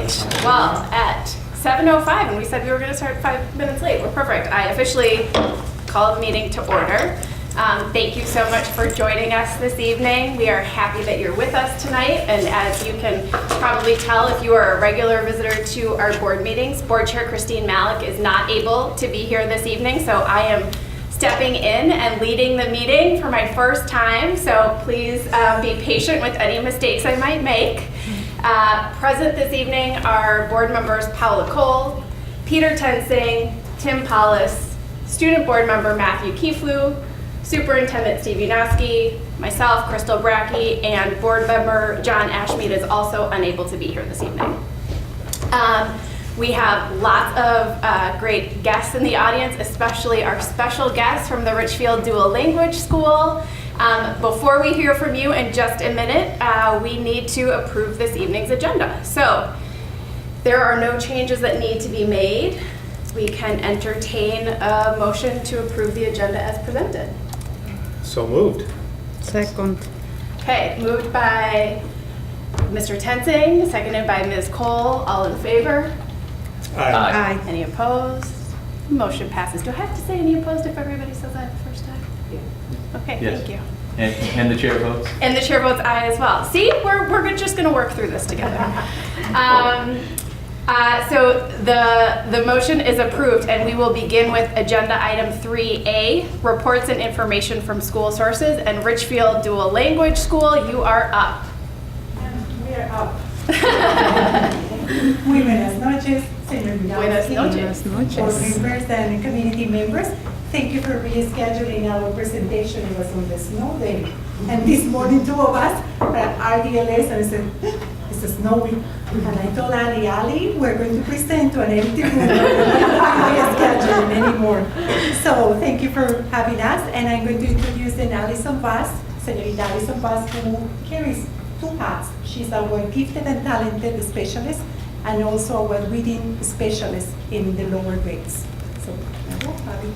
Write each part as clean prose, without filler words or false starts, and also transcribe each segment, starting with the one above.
right, well, at 7:05, and we said we were going to start 5 minutes late. We're perfect. I officially call the meeting to order. Thank you so much for joining us this evening. We are happy that you're with us tonight, and as you can probably tell if you are a regular visitor to our board meetings, Board Chair Christine Malik is not able to be here this evening, so I am stepping in and leading the meeting for my first time, so please be patient with any mistakes I might make. Present this evening are board members Paula Cole, Peter Tensing, Tim Paulus, student board member Matthew Kieflu, Superintendent Steve Yanowski, myself, Crystal Brackey, and board member John Ashmead is also unable to be here this evening. We have lots of great guests in the audience, especially our special guests from the Richfield Dual Language School. Before we hear from you in just a minute, we need to approve this evening's agenda. So there are no changes that need to be made. We can entertain a motion to approve the agenda as presented. So moved. Second. Okay, moved by Mr. Tensing, seconded by Ms. Cole. All in favor? Aye. Any opposed? Motion passes. Do I have to say any opposed if everybody says aye the first time? Yeah. Okay, Yes. thank you. And the chair votes? And the chair votes aye as well. See, we're just going to work through this together. So the motion is approved, and we will begin with agenda item 3A, reports and information from school sources. And Richfield Dual Language School, you are up. We are up. Muy buenas noches, señor Buenas noches. Buenas board noches. members and community members. Thank you for rescheduling our presentation. It was on the snow day. And this morning, two of us were at RDLS, and I said, it's snowing. And I told Ali, we're going to present to an empty room. We're not rescheduling anymore. So thank you for having us. And I'm going to introduce then Alison Vaz, Señorita Alison Vaz, who carries two hats. She's our gifted and talented specialist and also our reading specialist in the lower grades. So,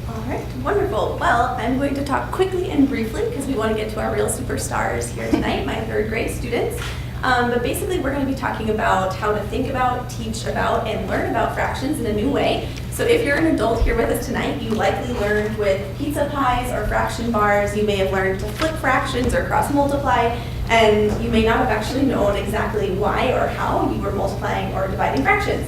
all right, wonderful. Well, I'm going to talk quickly and briefly because we want to get to our real superstars here tonight, my third grade students. But basically, we're going to be talking about how to think about, teach about, and learn about fractions in a new way. So if you're an adult here with us tonight, you likely learned with pizza pies or fraction bars. You may have learned to flip fractions or cross multiply, and you may not have actually known exactly why or how you were multiplying or dividing fractions.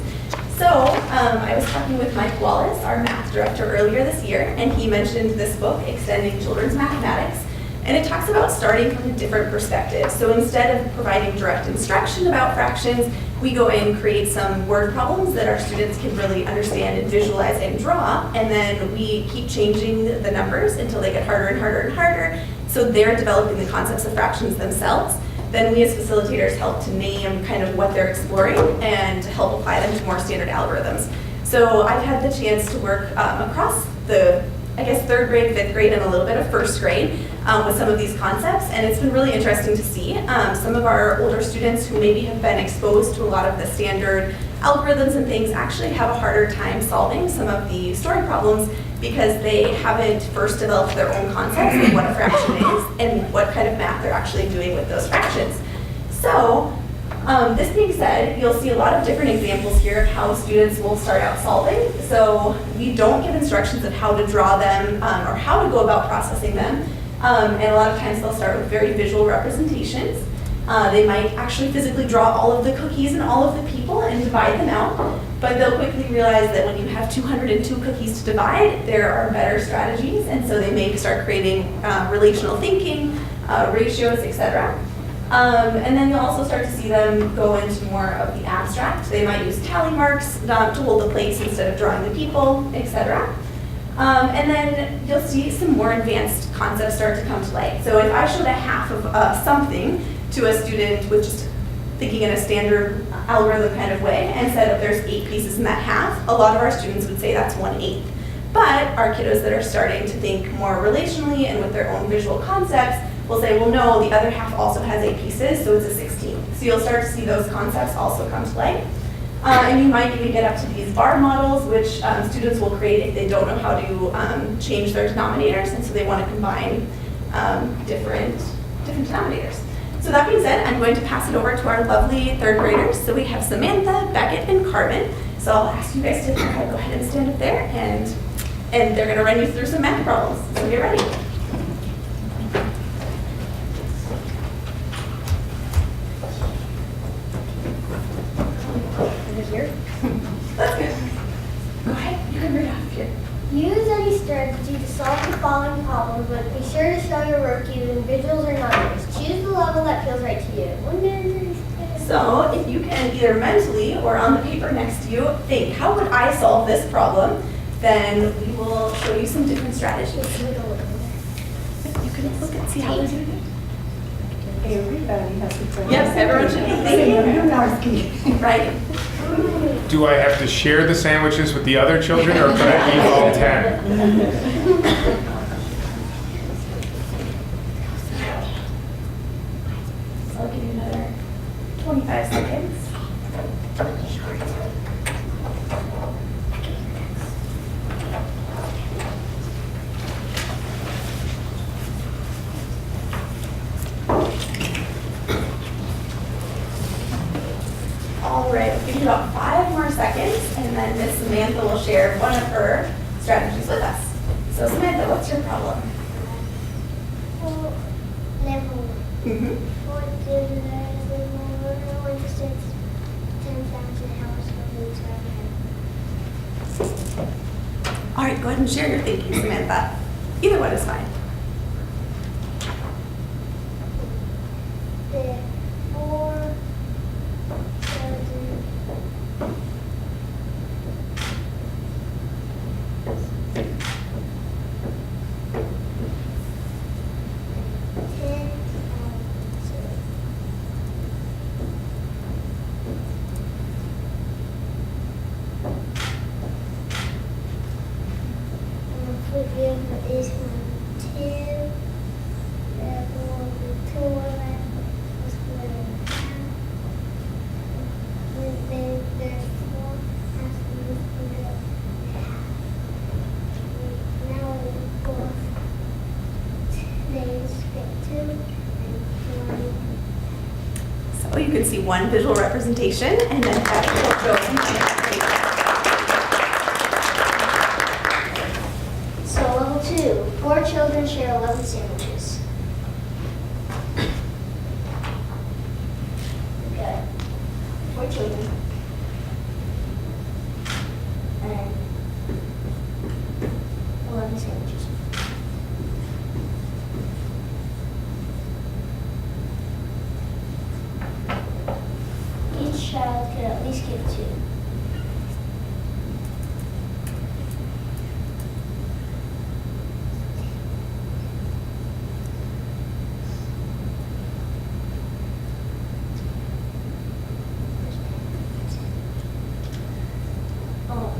So I was talking with Mike Wallace, our math director, earlier this year, and he mentioned this book, Extending Children's Mathematics. And it talks about starting from a different perspective. So instead of providing direct instruction about fractions, we go in and create some word problems that our students can really understand and visualize and draw. And then we keep changing the numbers until they get harder and harder and harder. So they're developing the concepts of fractions themselves. Then we as facilitators help to name kind of what they're exploring and to help apply them to more standard algorithms. So I've had the chance to work across the, I guess, third grade, fifth grade, and a little bit of first grade with some of these concepts, and it's been really interesting to see. Some of our older students who maybe have been exposed to a lot of the standard algorithms and things actually have a harder time solving some of the story problems because they haven't first developed their own concepts of what a fraction is and what kind of math they're actually doing with those fractions. So, this being said, you'll see a lot of different examples here of how students will start out solving. So we don't give instructions of how to draw them or how to go about processing them. And a lot of times they'll start with very visual representations. They might actually physically draw all of the cookies and all of the people and divide them out. But they'll quickly realize that when you have 202 cookies to divide, there are better strategies. And so they may start creating relational thinking, ratios, etc. And then you'll also start to see them go into more of the abstract. They might use tally marks to hold the place instead of drawing the people, etc. And then you'll see some more advanced concepts start to come to light. So if I showed a half of something to a student with just thinking in a standard algorithm kind of way and said if there's 8 pieces in that half, a lot of our students would say that's 1/8. But our kiddos that are starting to think more relationally and with their own visual concepts will say, well, no, the other half also has 8 pieces, so it's a 16. So you'll start to see those concepts also come to light. And you might even get up to these bar models, which students will create if they don't know how to change their denominators, and so they want to combine different denominators. So that being said, I'm going to pass it over to our lovely third graders. So we have Samantha, Beckett, and Carmen. So I'll ask you guys to go ahead and stand up there, and they're going to run you through some math problems. So get ready. That's good. Go ahead, you can read off here. Use any strategy to solve the following problem, but be sure to show your work using visuals or numbers. Choose the level that feels right to you. 1 minute. So if you can either mentally or on the paper next to you think, how would I solve this problem? Then we will show you some different strategies. You can look and see how they're doing it. Everybody has to try. Yes, everyone should be thinking. Right. Do I have to share the sandwiches with the other children, or could I eat all 10? So I'll give you another 25 seconds. All right, I'll give you about 5 more seconds, and then Miss Samantha will share one of her strategies with us. So Samantha, what's your problem? Level 1. Mm-hmm. What did I want to say 10,000 households All right, go ahead and share your thinking, Samantha. Either one is fine. the 4,000 is 1, 2, level 2, was 1 and 1/2. And then there's 4 has to be 1/2. Now we go today's get 2 and 1. So you can see one visual representation, and then that will show some So level 2, 4 children share 11 sandwiches. Okay, 4 children. And 11 sandwiches. Each child could at least get 2. Oh.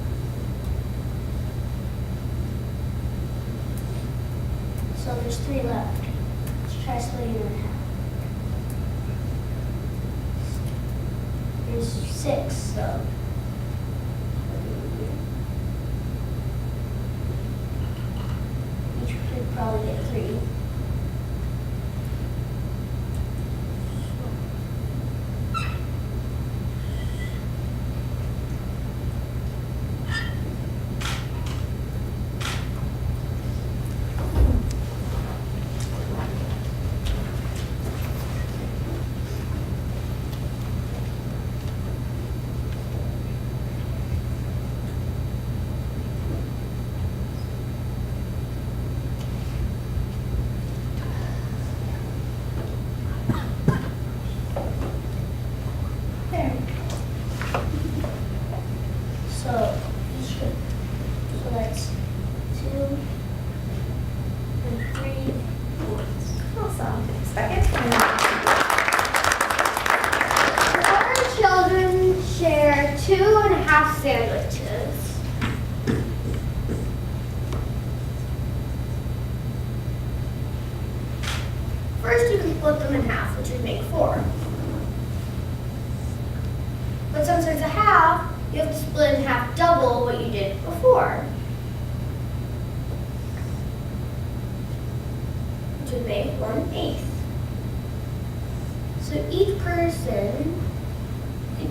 So there's 3 left. Let's try splitting it in half. There's 6, so. Each could probably get 3. There. So, each could, so that's 2 and 3 fourths. Awesome. Second. 4 children share 2.5 sandwiches. First, you can split them in half, which would make 4. But since there's a half, you have to split in half double what you did before. Which would make 1/8. So each person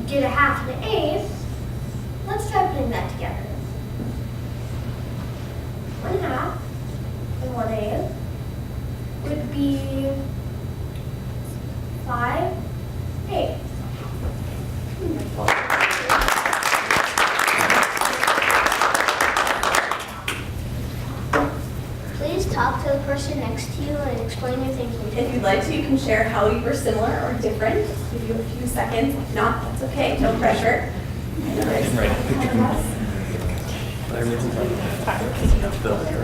get a half and an eighth. Let's try putting that together. 1/2 and 1/8 would be 5/8. Please talk to the person next to you and explain your thinking. If you'd like to, you can share how you were similar or different. Just give you a few seconds. If not, that's okay. No pressure. The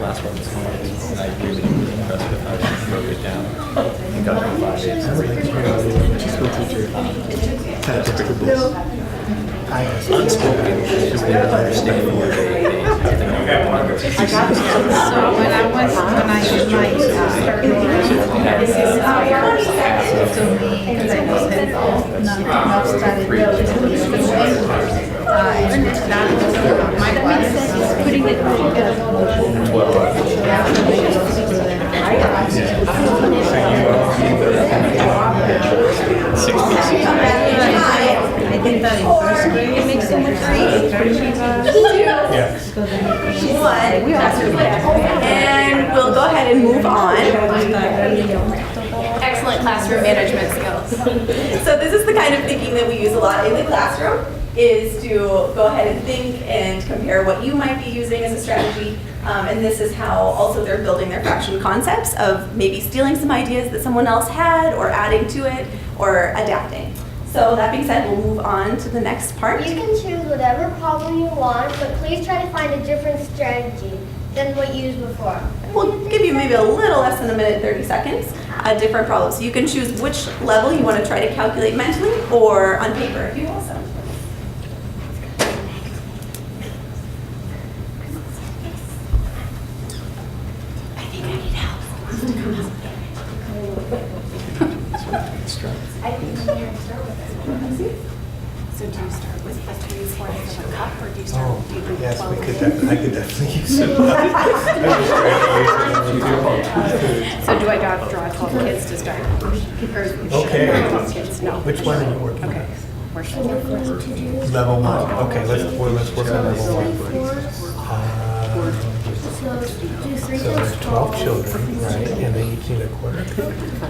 last one was hard, and I really was impressed with how she broke it down and got it 5/8. School teacher. Kind of typical books. Unspoken, just they don't understand what they So when I did my to me, because I was not studied and that was my class putting it together. I did that in first grade. It makes so much sense. And we'll go ahead and move on. Excellent classroom management skills. So this is the kind of thinking that we use a lot in the classroom, is to go ahead and think and compare what you might be using as a strategy. And this is how also they're building their fraction concepts of maybe stealing some ideas that someone else had or adding to it or adapting. So that being said, we'll move on to the next part. You can choose whatever problem you want, but please try to find a different strategy than what you used before. We'll give you maybe a little less than a minute, 30 seconds, a different problem. So you can choose which level you want to try to calculate mentally or on paper if you also. So do you start with the 3/4 of a cup, or do you start with Yes, we could definitely, I could definitely use it. So do I draw 12 kids to start? Or Okay. 12 kids, no. Which one are you working Okay. on? Where should I go? Level 1. Okay, let's work on level 1. So do 3 So times there's 12 children, right? And they each need a quarter.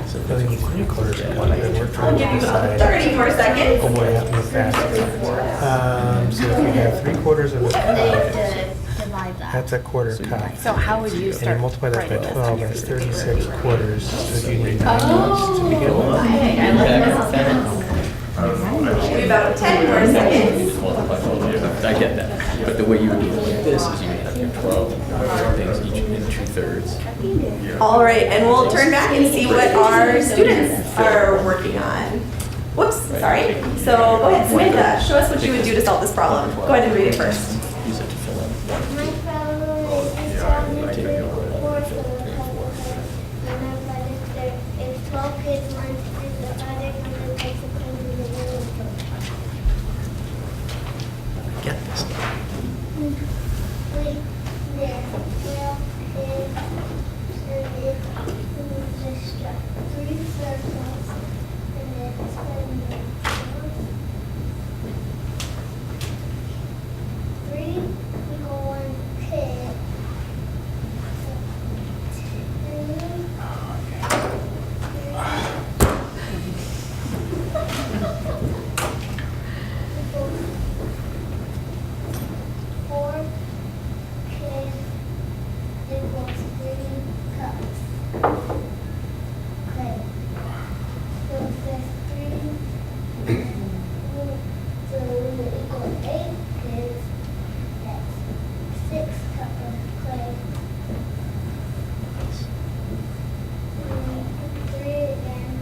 So they need 3/4 of one. And we're I'll trying to give you about decide. 30 more seconds. Oh boy, that was fast. So if we have 3/4 of a cup, divide that. that's a quarter cup. So how would you And you start? multiply that by writing this? 12, that's 36 quarters. So you need 9 cups to begin with. Give you about 10 more seconds. I get that. But the way you would do it like this is you would have your 12 things each in 2/3. All right, and we'll turn back and see what our students are working on. Whoops, sorry. So go ahead, Samantha, show us what you would do to solve this problem. Go ahead and read it first. Use it to fill in. My problem is 7 and 3/4 of a cup. And if 12 kids learn to do the other, and then take the things in the middle. Get this. Three circles, and then three equal 1 pig. Four pigs equals 3 cups. Okay. So it says 3, so we will equal 8 pigs. That's 6 cups of clay. 3 again.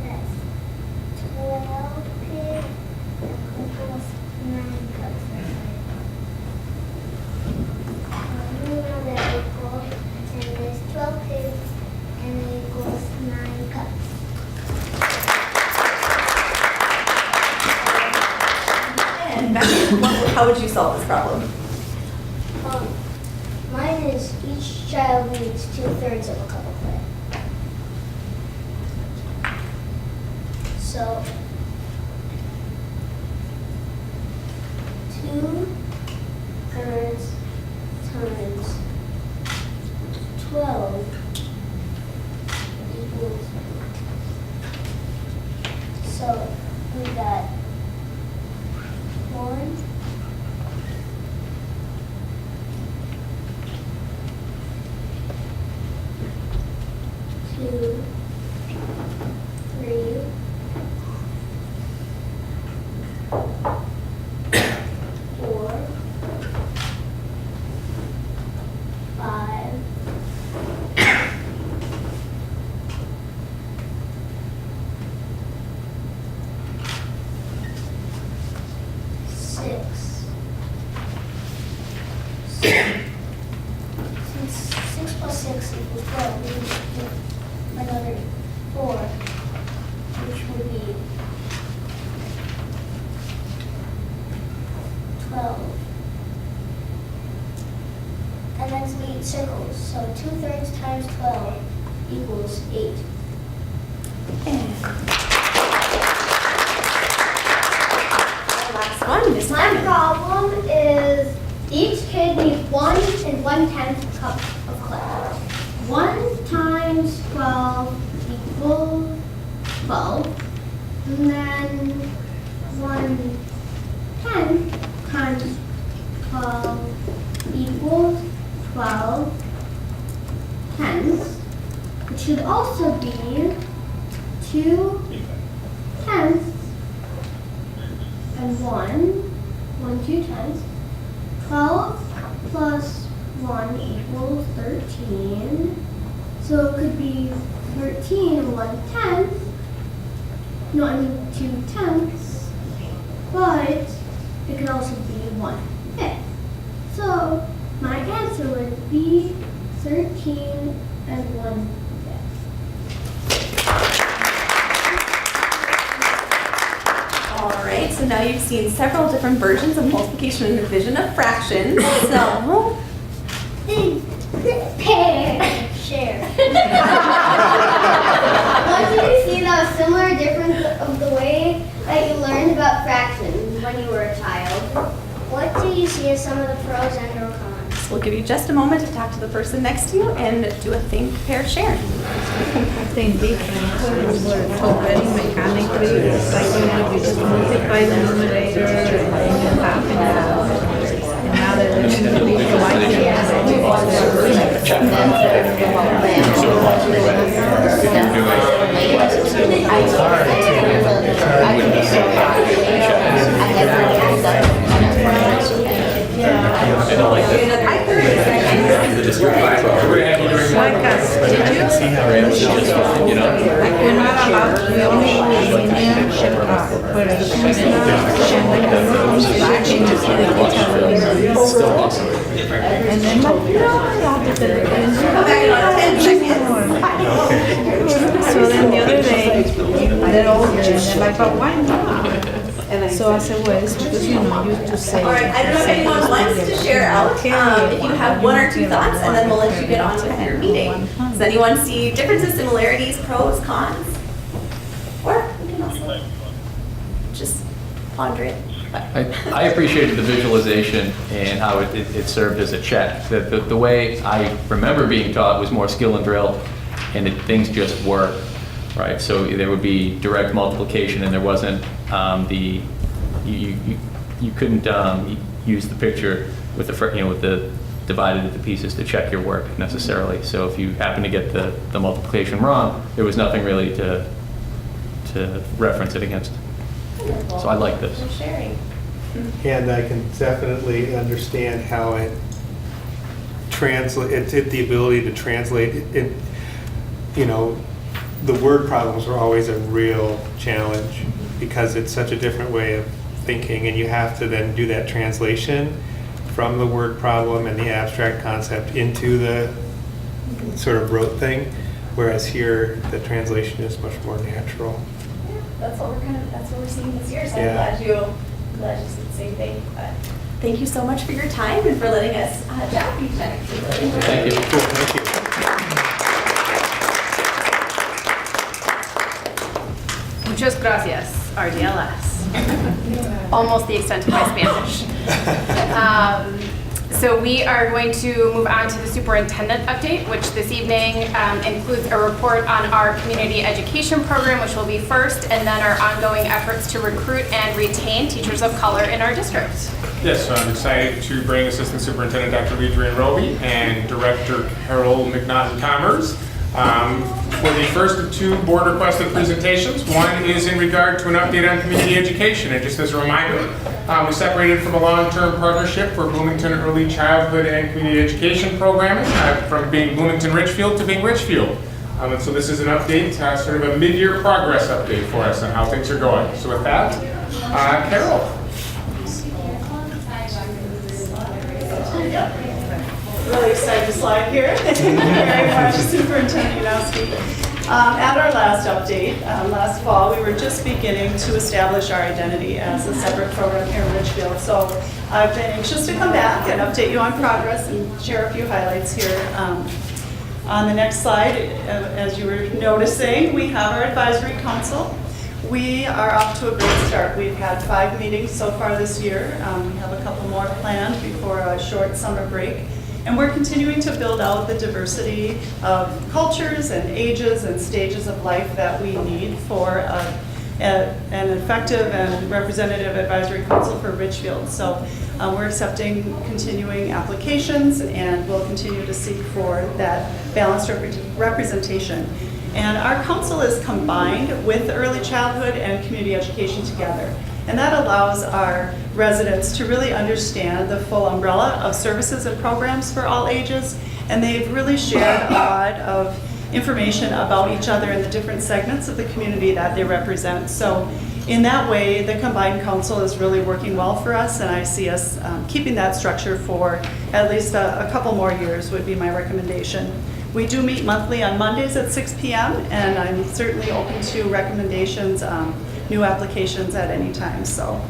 That's 12 pigs. Equals 9 cups of clay. Move on that equal, and there's 12 pigs, and it equals 9 cups. And Becky, how would you solve this problem? Mine is each child needs 2/3 of a cup of clay. So 2/3 times 12 equals. So we got 1, 2, 3, 4, 5, 6. Since 6 plus 6 equals 12, we need to do another 4, which would be 12. And then we circles, so 2/3 times 12 equals 8. Last one, Miss My Lemon. problem is each kid needs 1 1/10 cup of clay. 1 times 12 equals 12. And then 1/10 times 12 equals 12 tenths, which should also be 2 tenths and 2 tenths. 12 plus 1 equals 13. So it could be 13 and 1/10. No, I mean 2 tenths. But it could also be 1/5. So my answer would be 13 and 1/5. All right, so now you've seen several different versions of multiplication and division of fractions. So, Share. What did you see that was similar or different of the way that you learned about fractions when you were a child? What do you see as some of the pros and or cons? we'll give you just a moment to talk to the person next to you and do a think, pair, share. I think difference were already mechanically, it's like you just multiply the numerator and you half and half. And now that we're going to be dividing we're not allowed to, we only but the and then like, no, I have to tell So then the other day, they're older, and they're like, but why not? So I said, well, it's because, you know, you to say. All right, I don't know if anyone wants to share out. If you have 1 or 2 thoughts, and then we'll let you get on with your meeting. Does anyone see differences, similarities, pros, cons? Or you can also just ponder it. I appreciated the visualization and how it served as a check. The way I remember being taught was more skill and drill, and things just worked, right? So there would be direct multiplication, and there wasn't you couldn't use the picture with the divided into pieces to check your work necessarily. So if you happen to get the multiplication wrong, there was nothing really to reference it against. Wonderful. So I like this. For sharing. And I can definitely understand how it translate, the ability to translate it, you know, the word problems are always a real challenge because it's such a different way of thinking, and you have to then do that translation from the word problem and the abstract concept into the sort of rote thing, whereas here the translation is much more natural. That's what we're seeing this year. So Yeah. I'm glad you said the same thing. But thank you so much for your time and for letting us chat with you tonight. Thank you. Cool, thank you. Muchas gracias, RDLS. Almost the extent of my Spanish. So we are going to move on to the superintendent update, which this evening includes a report on our community education program, which will be first, and then our ongoing efforts to recruit and retain teachers of color in our district. Yes, so I'm excited to bring Assistant Superintendent Dr. Adrian Roby and Director Carol McNaughton-Commerce for the first of two board requested presentations. One is in regard to an update on community education. And just as a reminder, we separated from a long-term partnership for Bloomington Early Childhood and Community Education Programming from being Bloomington Richfield to being Richfield. And so this is an update, sort of a mid-year progress update for us on how things are going. So with that, Carol. Really excited slide here. Thank you very much, Superintendent Yanowski. At our last update, last fall, we were just beginning to establish our identity as a separate program here in Richfield. So I've been anxious to come back and update you on progress and share a few highlights here. On the next slide, as you were noticing, we have our advisory council. We are off to a great start. We've had 5 meetings so far this year. We have a couple more planned before a short summer break. And we're continuing to build out the diversity of cultures and ages and stages of life that we need for an effective and representative advisory council for Richfield. So we're accepting continuing applications, and we'll continue to seek for that balanced representation. And our council is combined with early childhood and community education together. And that allows our residents to really understand the full umbrella of services and programs for all ages. And they've really shared a lot of information about each other in the different segments of the community that they represent. So in that way, the combined council is really working well for us, and I see us keeping that structure for at least a couple more years would be my recommendation. We do meet monthly on Mondays at 6 p.m., and I'm certainly open to recommendations, new applications at any time. So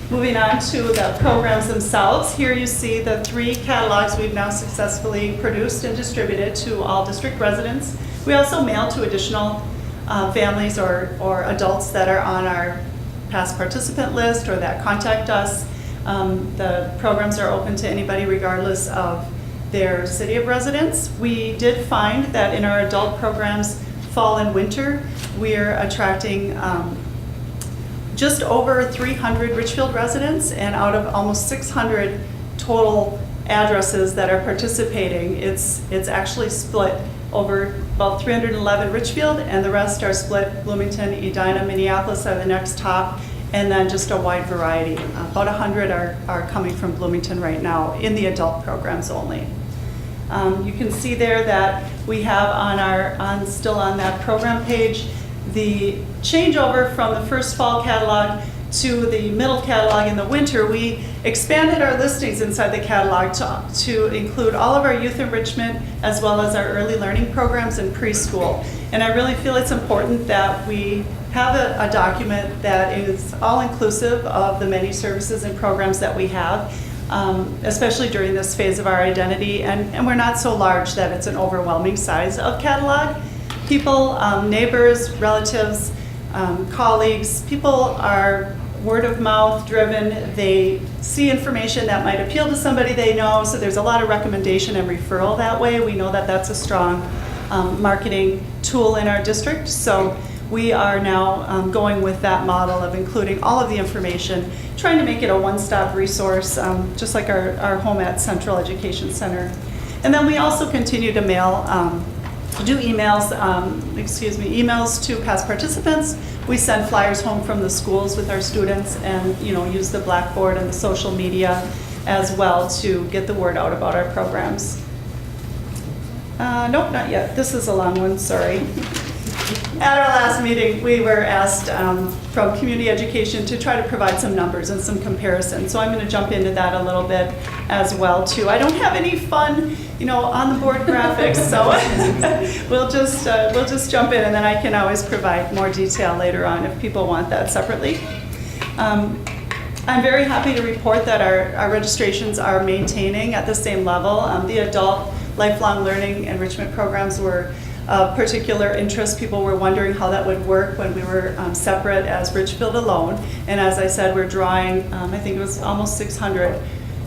moving on to the programs themselves, here you see the 3 catalogs we've now successfully produced and distributed to all district residents. We also mail to additional families or adults that are on our past participant list or that contact us. The programs are open to anybody regardless of their city of residence. We did find that in our adult programs, fall and winter, we're attracting just over 300 Richfield residents, and out of almost 600 total addresses that are participating, it's actually split over about 311 Richfield, and the rest are split Bloomington, Edina, Minneapolis are the next top, and then just a wide variety. About 100 are coming from Bloomington right now in the adult programs only. You can see there that we have still on that program page the changeover from the first fall catalog to the middle catalog in the winter. We expanded our listings inside the catalog to include all of our youth enrichment as well as our early learning programs in preschool. And I really feel it's important that we have a document that is all-inclusive of the many services and programs that we have, especially during this phase of our identity. And we're not so large that it's an overwhelming size of catalog. People, neighbors, relatives, colleagues, people are word of mouth driven. They see information that might appeal to somebody they know, so there's a lot of recommendation and referral that way. We know that that's a strong marketing tool in our district, so we are now going with that model of including all of the information, trying to make it a one-stop resource, just like our home at Central Education Center. And then we also continue to do emails to past participants. We send flyers home from the schools with our students, and use the Blackboard and the social media as well to get the word out about our programs. Nope, not yet. This is a long one, sorry. At our last meeting, we were asked from community education to try to provide some numbers and some comparisons. So I'm going to jump into that a little bit as well too. I don't have any fun, on the board graphics, so we'll just jump in, and then I can always provide more detail later on if people want that separately. I'm very happy to report that our registrations are maintaining at the same level. The adult lifelong learning enrichment programs were of particular interest. People were wondering how that would work when we were separate as Richfield alone. And as I said, we're drawing, I think it was almost 600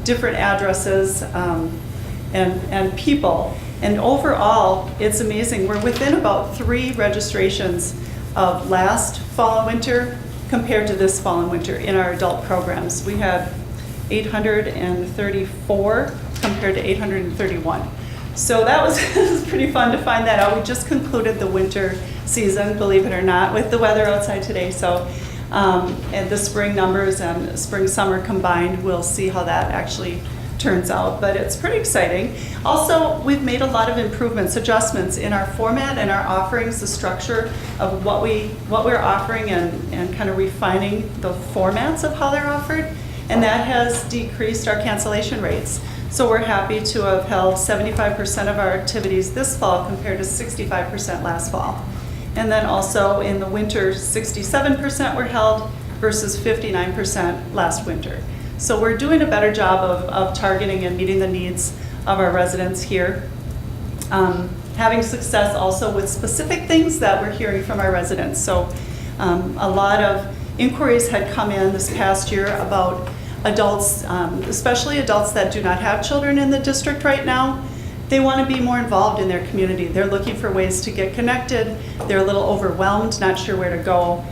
different addresses and people. And overall, it's amazing. We're within about 3 registrations of last fall and winter compared to this fall and winter in our adult programs. We had 834 compared to 831. So that was, it was pretty fun to find that out. We just concluded the winter season, believe it or not, with the weather outside today. So, and the spring numbers and spring summer combined, we'll see how that actually turns out, but it's pretty exciting. Also, we've made a lot of improvements, adjustments in our format and our offerings, the structure of what we're offering, and kind of refining the formats of how they're offered, and that has decreased our cancellation rates. So we're happy to have held 75% of our activities this fall compared to 65% last fall. And then also in the winter, 67% were held versus 59% last winter. So we're doing a better job of targeting and meeting the needs of our residents here. Having success also with specific things that we're hearing from our residents. So a lot of inquiries had come in this past year about adults, especially adults that do not have children in the district right now. They want to be more involved in their community. They're looking for ways to get connected. They're a little overwhelmed, not sure where to go.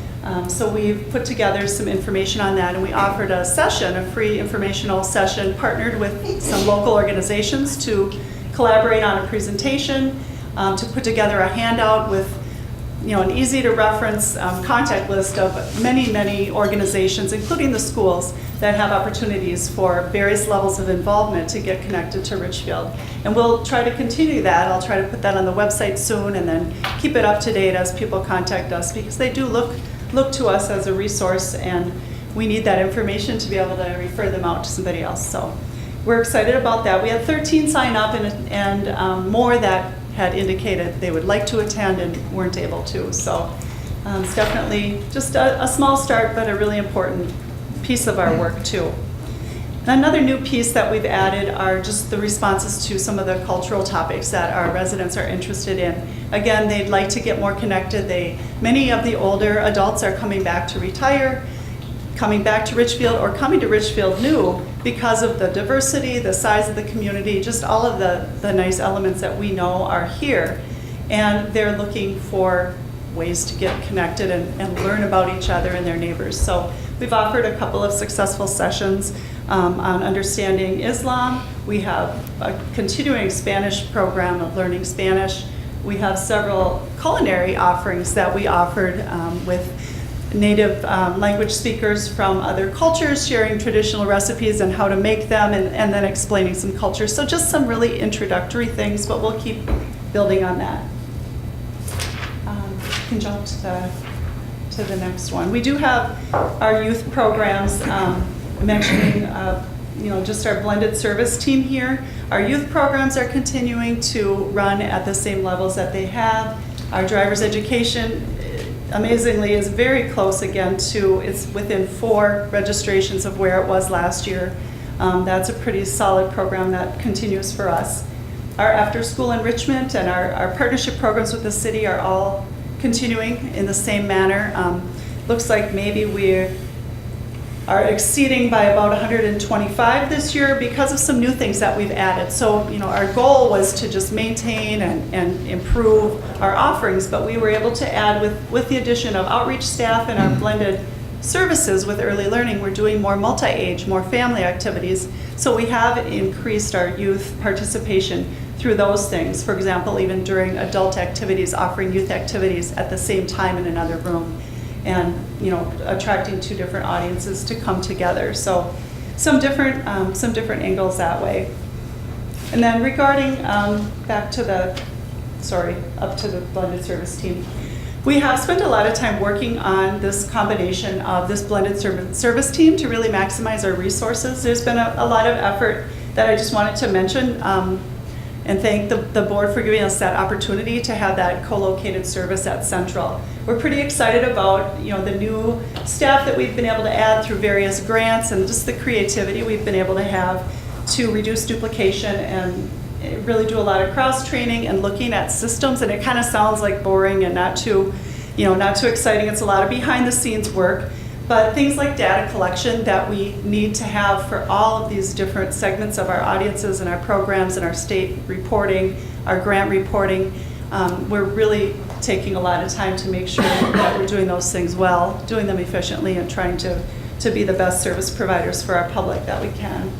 So we've put together some information on that, and we offered a session, a free informational session, partnered with some local organizations to collaborate on a presentation, to put together a handout with, an easy to reference contact list of many, many organizations, including the schools, that have opportunities for various levels of involvement to get connected to Richfield. And we'll try to continue that. I'll try to put that on the website soon, and then keep it up to date as people contact us, because they do look to us as a resource, and we need that information to be able to refer them out to somebody else. So we're excited about that. We had 13 sign up, and more that had indicated they would like to attend and weren't able to. So it's definitely just a small start, but a really important piece of our work too. Another new piece that we've added are just the responses to some of the cultural topics that our residents are interested in. Again, they'd like to get more connected. Many of the older adults are coming back to retire, coming back to Richfield, or coming to Richfield new because of the diversity, the size of the community, just all of the nice elements that we know are here. And they're looking for ways to get connected and learn about each other and their neighbors. So we've offered a couple of successful sessions on understanding Islam. We have a continuing Spanish program of learning Spanish. We have several culinary offerings that we offered with native language speakers from other cultures, sharing traditional recipes and how to make them, and then explaining some culture. So just some really introductory things, but we'll keep building on that. You can jump to the next one. We do have our youth programs. Mentioning, just our blended service team here. Our youth programs are continuing to run at the same levels that they have. Our driver's education, amazingly, is very close again to, it's within 4 registrations of where it was last year. That's a pretty solid program that continues for us. Our after-school enrichment and our partnership programs with the city are all continuing in the same manner. Looks like maybe we are exceeding by about 125 this year because of some new things that we've added. So, our goal was to just maintain and improve our offerings, but we were able to add with the addition of outreach staff and our blended services with early learning, we're doing more multi-age, more family activities. So we have increased our youth participation through those things. For example, even during adult activities, offering youth activities at the same time in another room, and attracting 2 different audiences to come together. So some different angles that way. And then regarding up to the blended service team, we have spent a lot of time working on this combination of this blended service team to really maximize our resources. There's been a lot of effort that I just wanted to mention, and thank the board for giving us that opportunity to have that co-located service at Central. We're pretty excited about the new staff that we've been able to add through various grants, and just the creativity we've been able to have to reduce duplication and really do a lot of cross-training and looking at systems, and it kind of sounds like boring and not too exciting. It's a lot of behind-the-scenes work, but things like data collection that we need to have for all of these different segments of our audiences and our programs and our state reporting, our grant reporting, we're really taking a lot of time to make sure that we're doing those things well, doing them efficiently, and trying to be the best service providers for our public that we can.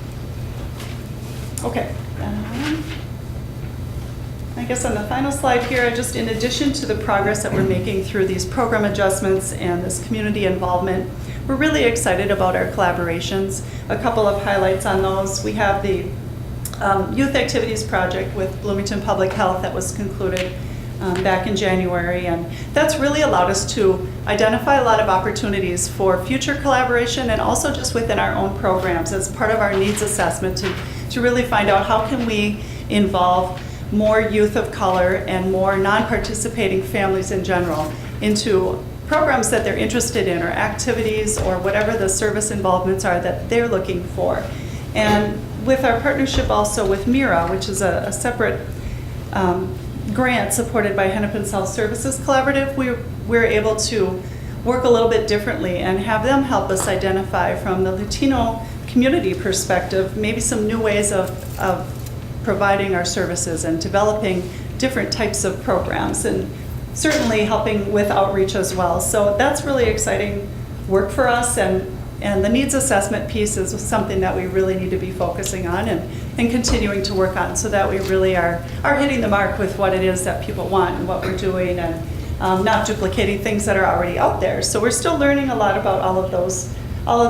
Okay. I guess on the final slide here, just in addition to the progress that we're making through these program adjustments and this community involvement, we're really excited about our collaborations. A couple of highlights on those. We have the Youth Activities Project with Bloomington Public Health that was concluded back in January, and that's really allowed us to identify a lot of opportunities for future collaboration, and also just within our own programs as part of our needs assessment to really find out how can we involve more youth of color and more non-participating families in general into programs that they're interested in, or activities, or whatever the service involvements are that they're looking for. And with our partnership also with MIRA, which is a separate grant supported by Hennepin South Services Collaborative, we're able to work a little bit differently and have them help us identify from the Latino community perspective maybe some new ways of providing our services and developing different types of programs, and certainly helping with outreach as well. So that's really exciting work for us, and the needs assessment piece is something that we really need to be focusing on and continuing to work on, so that we really are hitting the mark with what it is that people want and what we're doing, and not duplicating things that are already out there. So we're still learning a lot about all of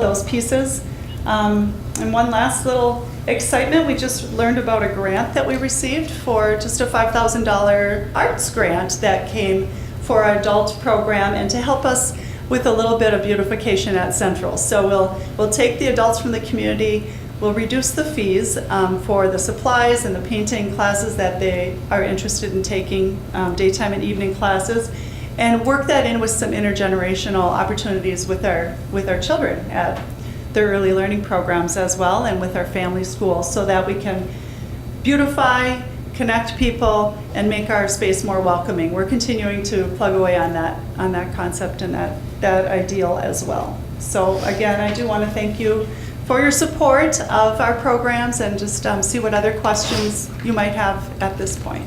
those pieces. And one last little excitement, we just learned about a grant that we received for just a $5,000 arts grant that came for our adult program, and to help us with a little bit of beautification at Central. So we'll take the adults from the community, we'll reduce the fees for the supplies and the painting classes that they are interested in taking, daytime and evening classes, and work that in with some intergenerational opportunities with our children at their early learning programs as well, and with our family schools, so that we can beautify, connect people, and make our space more welcoming. We're continuing to plug away on that concept and that ideal as well. So again, I do want to thank you for your support of our programs, and just see what other questions you might have at this point.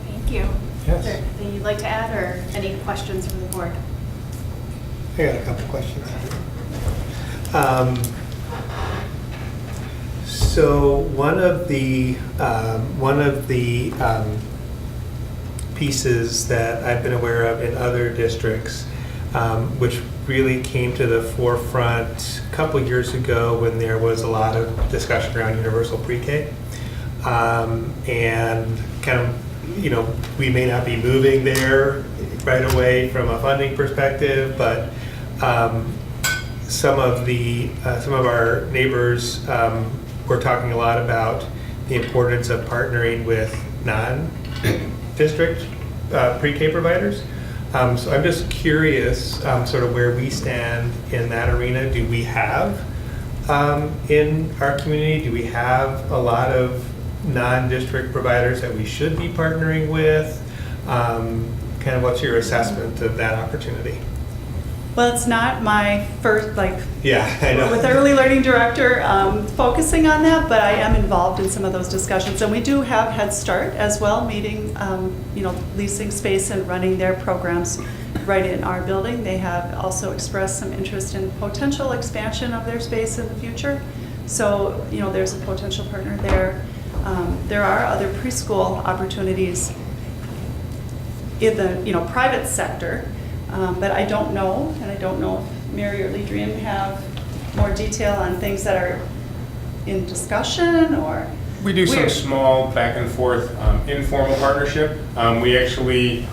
Thank you. Yes. Is there anything you'd like to add, or any questions from the board? I got a couple questions. So one of the pieces that I've been aware of in other districts, which really came to the forefront a couple years ago when there was a lot of discussion around universal pre-K, and kind of, we may not be moving there right away from a funding perspective, but some of our neighbors were talking a lot about the importance of partnering with non-district pre-K providers. So I'm just curious, sort of where we stand in that arena. Do we have, in our community, do we have a lot of non-district providers that we should be partnering with? Kind of what's your assessment of that opportunity? Well, it's not my first, Yeah, I know. with the early learning director focusing on that, but I am involved in some of those discussions. And we do have Head Start as well, meeting, leasing space and running their programs right in our building. They have also expressed some interest in potential expansion of their space in the future. So, there's a potential partner there. There are other preschool opportunities in the, private sector. But I don't know, and I don't know if Mary or Ledrian have more detail on things that are in discussion, or... We do some small back and forth informal partnership. We actually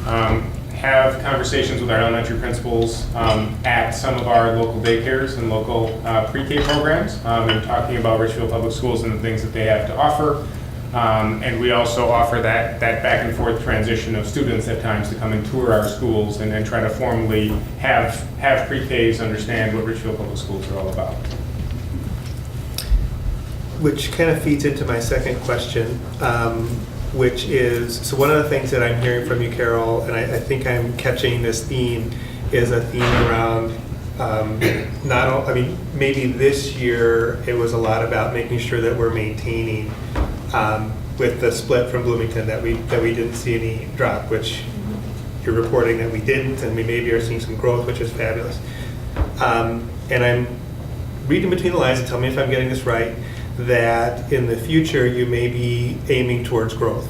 have conversations with our elementary principals at some of our local daycares and local pre-K programs, and talking about Richfield Public Schools and the things that they have to offer. And we also offer that back and forth transition of students at times to come and tour our schools and try to formally have pre-Ks understand what Richfield Public Schools are all about. which kind of feeds into my second question, which is, so one of the things that I'm hearing from you, Carol, and I think I'm catching this theme, is a theme around, maybe this year it was a lot about making sure that we're maintaining, with the split from Bloomington, that we didn't see any drop, which you're reporting that we didn't, and we maybe are seeing some growth, which is fabulous. And I'm reading between the lines, and tell me if I'm getting this right, that in the future you may be aiming towards growth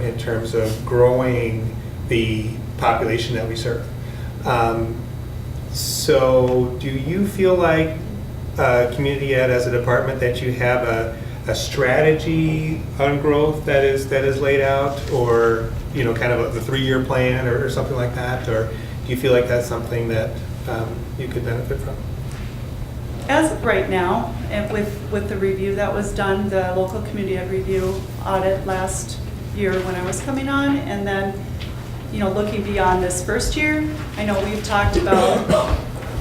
in terms of growing the population that we serve. So do you feel like Community Ed as a department that you have a strategy on growth that is laid out, or kind of the 3-year plan or something like that, or do you feel like that's something that you could benefit from? As of right now, and with the review that was done, the local community ed review audit last year when I was coming on, and then, looking beyond this first year, I know we've talked about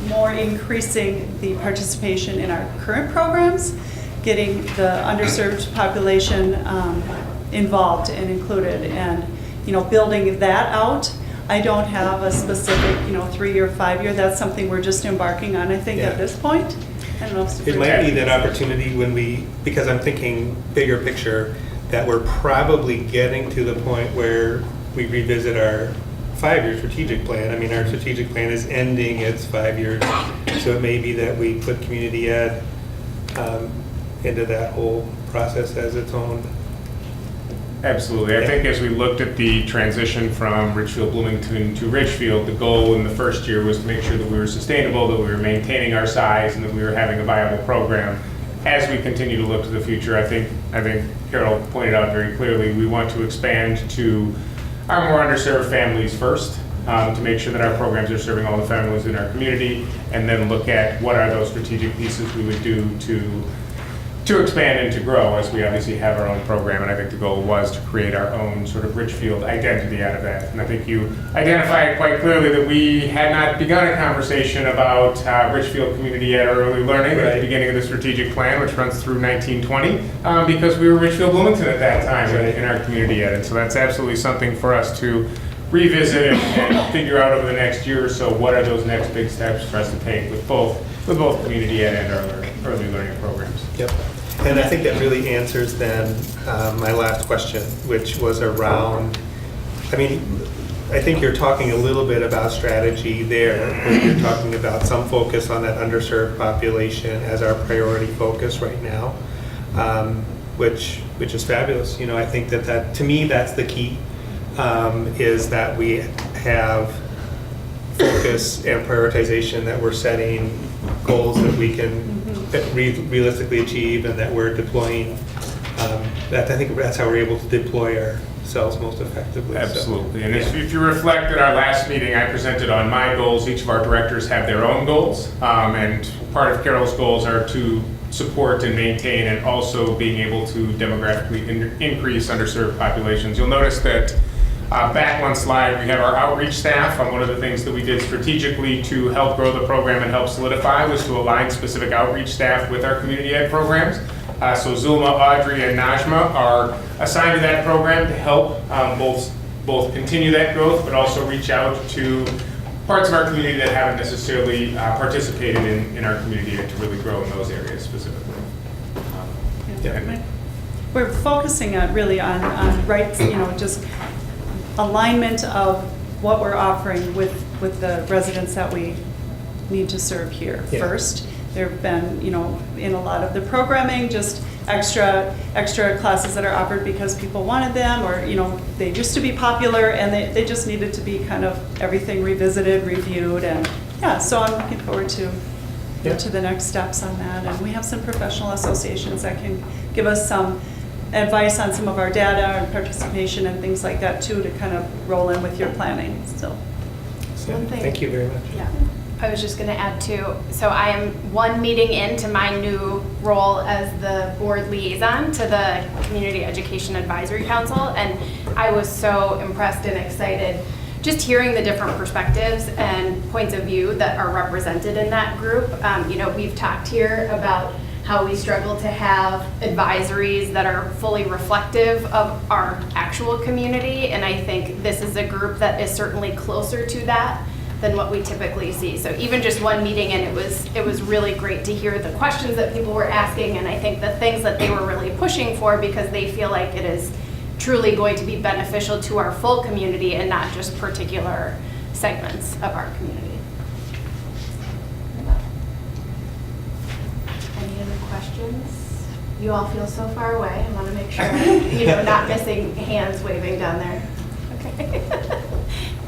more increasing the participation in our current programs, getting the underserved population involved and included, and, building that out. I don't have a specific, 3-year, 5-year. That's something we're just embarking on, I think, at this point. I don't know if it might be that opportunity because I'm thinking bigger picture, that we're probably getting to the point where we revisit our 5-year strategic plan. I mean, our strategic plan is ending its 5 years, so it may be that we put community ed into that whole process as its own. Absolutely. I think as we looked at the transition from Richfield, Bloomington to Richfield, the goal in the first year was to make sure that we were sustainable, that we were maintaining our size, and that we were having a viable program. As we continue to look to the future, I think Carol pointed out very clearly, we want to expand to our more underserved families first, to make sure that our programs are serving all the families in our community, and then look at what are those strategic pieces we would do to expand and to grow, as we obviously have our own program. And I think the goal was to create our own sort of Richfield identity out of that. And I think you identified quite clearly that we had not begun a conversation about Richfield Community Ed or early learning at the beginning of the strategic plan, which runs through 1920, because we were Richfield Bloomington at that time in our community ed. And so that's absolutely something for us to revisit and figure out over the next year or so, what are those next big steps for us to take with both community ed and our early learning programs. Yep. And I think that really answers then my last question, which was around, I think you're talking a little bit about strategy there, where you're talking about some focus on that underserved population as our priority focus right now, which is fabulous. I think that to me, that's the key, is that we have focus and prioritization, that we're setting goals that we can realistically achieve, and that we're deploying. I think that's how we're able to deploy ourselves most effectively. Absolutely. So, and if you reflect at our last meeting, I presented on my goals. Each of our directors have their own goals, and part of Carol's goals are to support and maintain, and also being able to demographically increase underserved populations. You'll notice that back one slide, we have our outreach staff. One of the things that we did strategically to help grow the program and help solidify was to align specific outreach staff with our community ed programs. So Zulma, Audrey, and Najma are assigned to that program to help both continue that growth, but also reach out to parts of our community that haven't necessarily participated in our community ed to really grow in those areas specifically. We're focusing on rights, just alignment of what we're offering with the residents that we need to serve here first. There have been, in a lot of the programming, just extra classes that are offered because people wanted them, or, they used to be popular, and they just needed to be kind of everything revisited, reviewed, and so I'm looking forward to the next steps on that. And we have some professional associations that can give us some advice on some of our data and participation and things like that too, to kind of roll in with your planning. So thank you very much. Yeah. I was just going to add too, so I am one meeting into my new role as the board liaison to the Community Education Advisory Council, and I was so impressed and excited just hearing the different perspectives and points of view that are represented in that group. We've talked here about how we struggle to have advisories that are fully reflective of our actual community. And I think this is a group that is certainly closer to that than what we typically see. So even just one meeting, and it was really great to hear the questions that people were asking, and I think the things that they were really pushing for, because they feel like it is truly going to be beneficial to our full community and not just particular segments of our community. Any other questions? You all feel so far away. I want to make sure, not missing hands waving down there. Okay.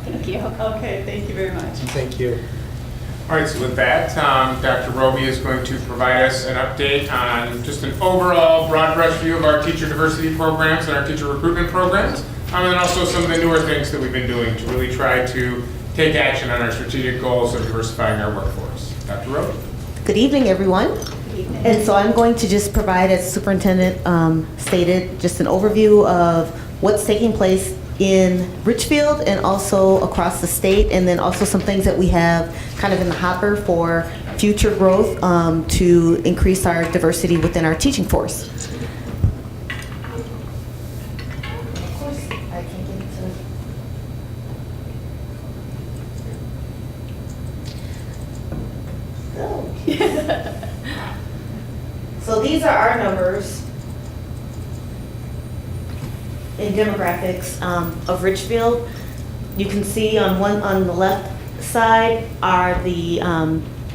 Thank you. Okay, thank you very much. Thank you. All right, so with that, Dr. Roby is going to provide us an update on just an overall broad brush view of our teacher diversity programs and our teacher recruitment programs, and then also some of the newer things that we've been doing to really try to take action on our strategic goals of diversifying our workforce. Dr. Roby. Good evening, everyone. And so I'm going to just provide, as Superintendent stated, just an overview of what's taking place in Richfield and also across the state, and then also some things that we have kind of in the hopper for future growth to increase our diversity within our teaching force. Of course, I can get into So these are our numbers in demographics of Richfield. You can see on the left side are the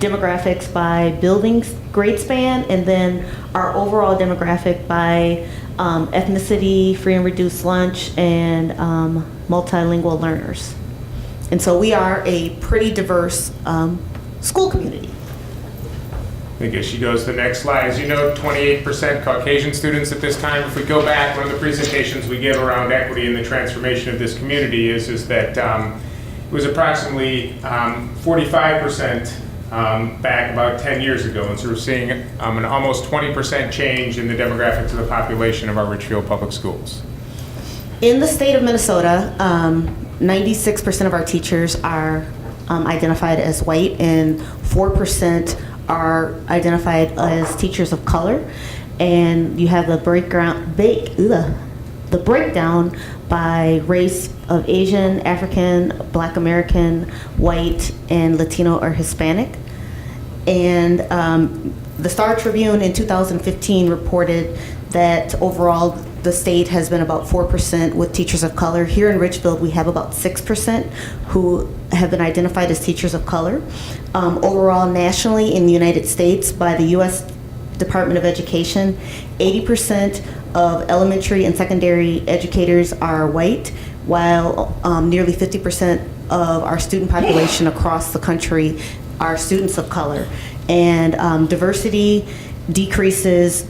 demographics by buildings grade span, and then our overall demographic by ethnicity, free and reduced lunch, and multilingual learners. And so we are a pretty diverse school community. I guess she goes to the next slide. As you know, 28% Caucasian students at this time. If we go back, one of the presentations we give around equity and the transformation of this community is that it was approximately 45% back about 10 years ago. And so we're seeing an almost 20% change in the demographics of the population of our Richfield Public Schools. In the state of Minnesota, 96% of our teachers are identified as white, and 4% are identified as teachers of color. And you have the breakdown by race of Asian, African, Black American, white, and Latino or Hispanic. And the Star Tribune in 2015 reported that overall the state has been about 4% with teachers of color. Here in Richfield, we have about 6% who have been identified as teachers of color. Overall, nationally in the United States, by the U.S. Department of Education, 80% of elementary and secondary educators are white, while nearly 50% of our student population across the country are students of color. And diversity decreases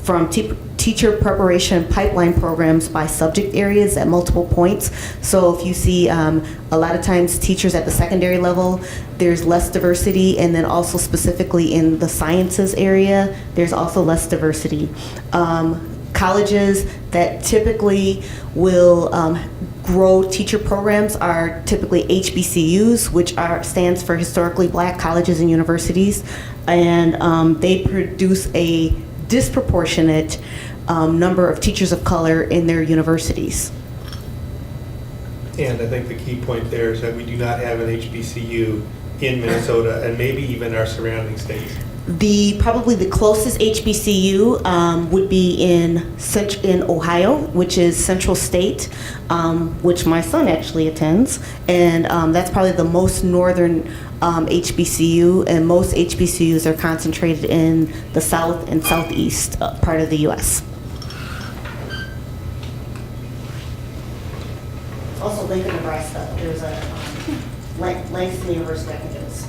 from teacher preparation pipeline programs by subject areas at multiple points. So if you see a lot of times teachers at the secondary level, there's less diversity, and then also specifically in the sciences area, there's also less diversity. Colleges that typically will grow teacher programs are typically HBCUs, which stands for Historically Black Colleges and Universities, and they produce a disproportionate number of teachers of color in their universities. And I think the key point there is that we do not have an HBCU in Minnesota and maybe even our surrounding states. Probably the closest HBCU would be in Ohio, which is Central State, which my son actually attends, and that's probably the most northern HBCU, and most HBCUs are concentrated in the south and southeast part of the U.S. Also Lincoln, Nebraska. There's a Langston University, I think it is.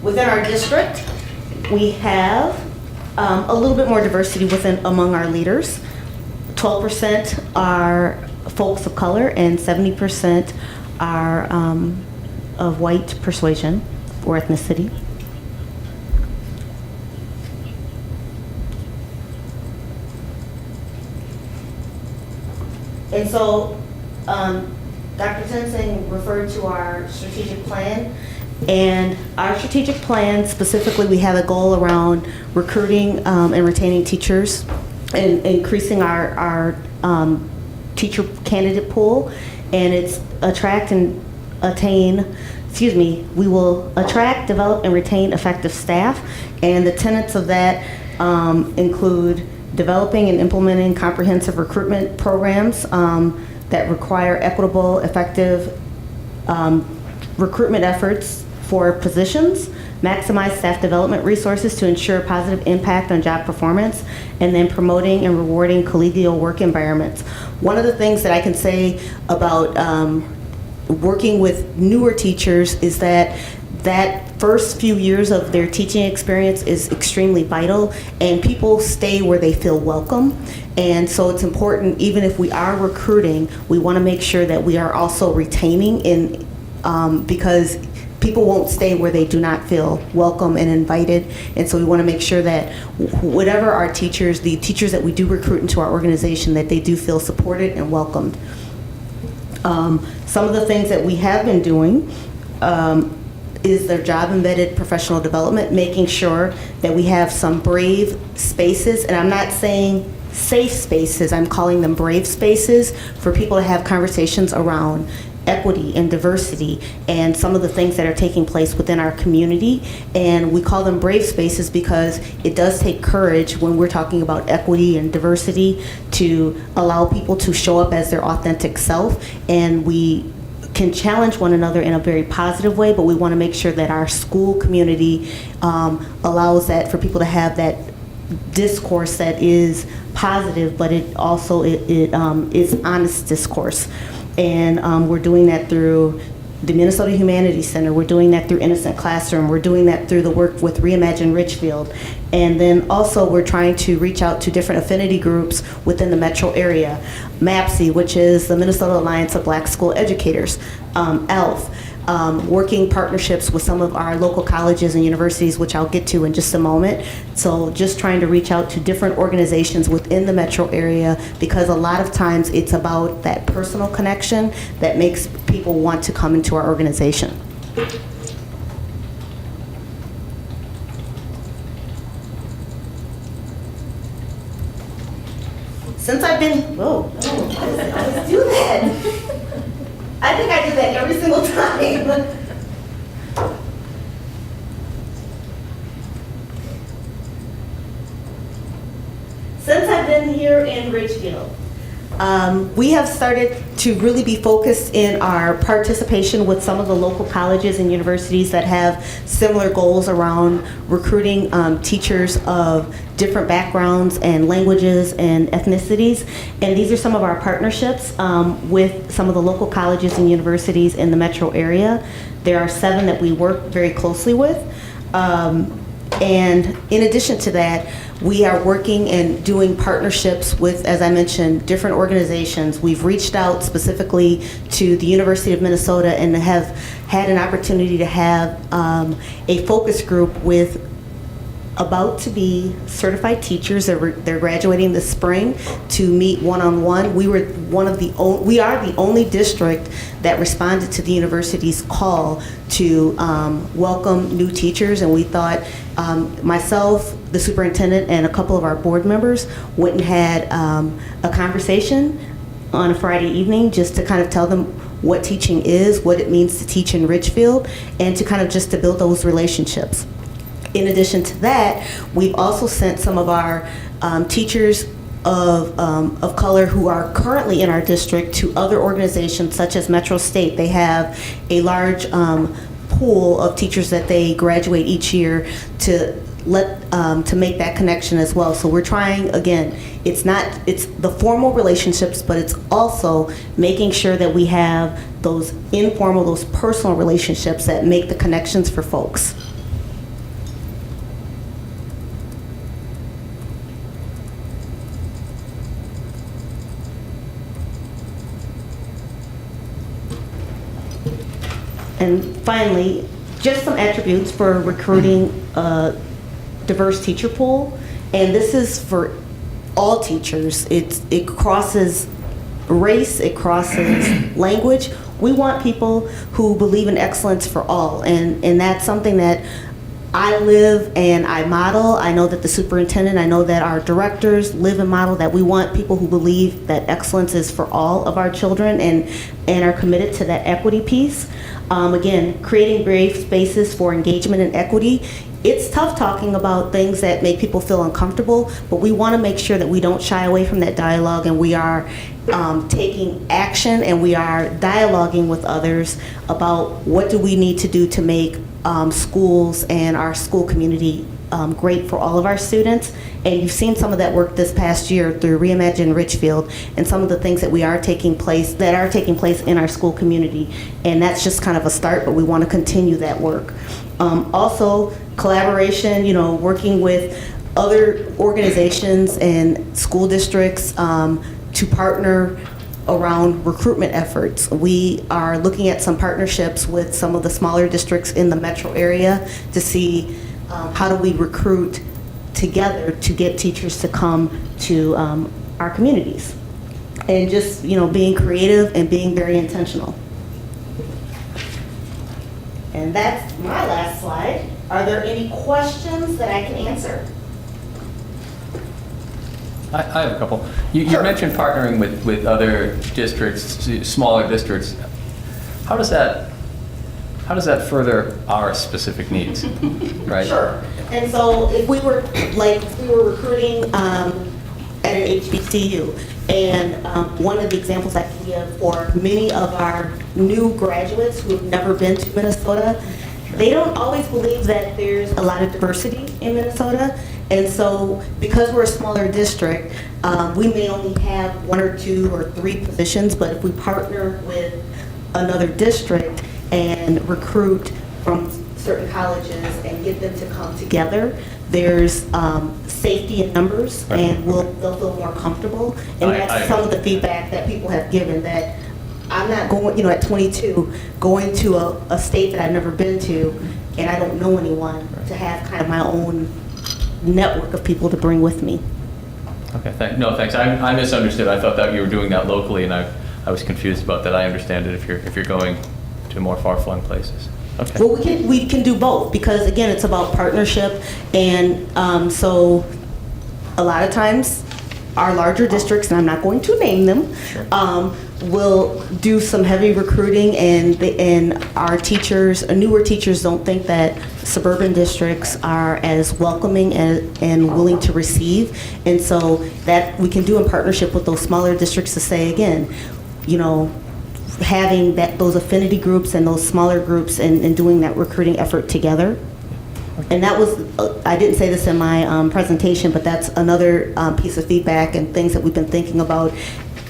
Within our district, we have a little bit more diversity among our leaders. 12% are folks of color, and 70% are of white persuasion or ethnicity. And so Dr. Tensing referred to our strategic plan, And our strategic plan, specifically, we have a goal around recruiting and retaining teachers and increasing our teacher candidate pool. And it's we will attract, develop, and retain effective staff. And the tenets of that include developing and implementing comprehensive recruitment programs that require equitable, effective recruitment efforts for positions, maximize staff development resources to ensure positive impact on job performance, and then promoting and rewarding collegial work environments. One of the things that I can say about working with newer teachers is that first few years of their teaching experience is extremely vital, and people stay where they feel welcome. And so it's important, even if we are recruiting, we want to make sure that we are also retaining because people won't stay where they do not feel welcome and invited. And so we want to make sure that whatever our teachers, the teachers that we do recruit into our organization, that they do feel supported and welcomed. Some of the things that we have been doing is their job embedded professional development, making sure that we have some brave spaces, and I'm not saying safe spaces, I'm calling them brave spaces for people to have conversations around equity and diversity and some of the things that are taking place within our community. And we call them brave spaces because it does take courage when we're talking about equity and diversity to allow people to show up as their authentic self. And we can challenge one another in a very positive way, but we want to make sure that our school community allows that for people to have that discourse that is positive, but it also is honest discourse. And we're doing that through the Minnesota Humanities Center. We're doing that through Innocent Classroom. We're doing that through the work with Reimagine Richfield. And then also we're trying to reach out to different affinity groups within the metro area. MAPSE, which is the Minnesota Alliance of Black School Educators, ELF, working partnerships with some of our local colleges and universities, which I'll get to in just a moment. So just trying to reach out to different organizations within the metro area, because a lot of times it's about that personal connection that makes people want to come into our organization. Since I've been, I always do that. I think I do that every single time. Since I've been here in Richfield, we have started to really be focused in our participation with some of the local colleges and universities that have similar goals around recruiting teachers of different backgrounds and languages and ethnicities. And these are some of our partnerships with some of the local colleges and universities in the metro area. There are 7 that we work very closely with. And in addition to that, we are working and doing partnerships with, as I mentioned, different organizations. We've reached out specifically to the University of Minnesota and have had an opportunity to have a focus group with about to be certified teachers. They're graduating this spring to meet one-on-one. We are the only district that responded to the university's call to welcome new teachers, and we thought myself, the superintendent, and a couple of our board members went and had a conversation on a Friday evening just to kind of tell them what teaching is, what it means to teach in Richfield, and to kind of just to build those relationships. In addition to that, we've also sent some of our teachers of color who are currently in our district to other organizations such as Metro State. They have a large pool of teachers that they graduate each year to make that connection as well. So we're trying, again, it's the formal relationships, but it's also making sure that we have those informal, those personal relationships that make the connections for folks. And finally, just some attributes for recruiting a diverse teacher pool. And this is for all teachers. It crosses race, it crosses language. We want people who believe in excellence for all, and that's something that I live and I model. I know that the superintendent, I know that our directors live and model that we want people who believe that excellence is for all of our children and are committed to that equity piece. Again, creating brave spaces for engagement and equity. It's tough talking about things that make people feel uncomfortable, but we want to make sure that we don't shy away from that dialogue, and we are taking action, and we are dialoguing with others about what do we need to do to make schools and our school community great for all of our students. And you've seen some of that work this past year through Reimagine Richfield and some of the things that are taking place in our school community. And that's just kind of a start, but we want to continue that work. Also, collaboration, working with other organizations and school districts to partner around recruitment efforts. We are looking at some partnerships with some of the smaller districts in the metro area to see how do we recruit together to get teachers to come to our communities. And just, being creative and being very intentional. And that's my last slide. Are there any questions that I can answer? I have a couple. You Sure. mentioned partnering with other districts, smaller districts. How does that further our specific needs, right? Sure. And so if we were recruiting at an HBCU, and one of the examples I can give for many of our new graduates who have never been to Minnesota, they don't always believe that there's a lot of diversity in Minnesota. And so because we're a smaller district, we may only have 1 or 2 or 3 positions, but if we partner with another district and recruit from certain colleges and get them to come together, there's safety in numbers, and they'll feel more comfortable. And that's some of the feedback that people have given, that I'm not going, at 22, going to a state that I've never been to, and I don't know anyone, to have kind of my own network of people to bring with me. Okay, thanks. I misunderstood. I thought that you were doing that locally, and I was confused about that. I understand it if you're going to more far-flung places. Okay. Well, we can do both, because again, it's about partnership, and so a lot of times our larger districts, and I'm not going to name them, will do some heavy recruiting, and our teachers, newer teachers, don't think that suburban districts are as welcoming and willing to receive, and so that we can do in partnership with those smaller districts to say, again, having those affinity groups and those smaller groups and doing that recruiting effort together. And that was, I didn't say this in my presentation, but that's another piece of feedback and things that we've been thinking about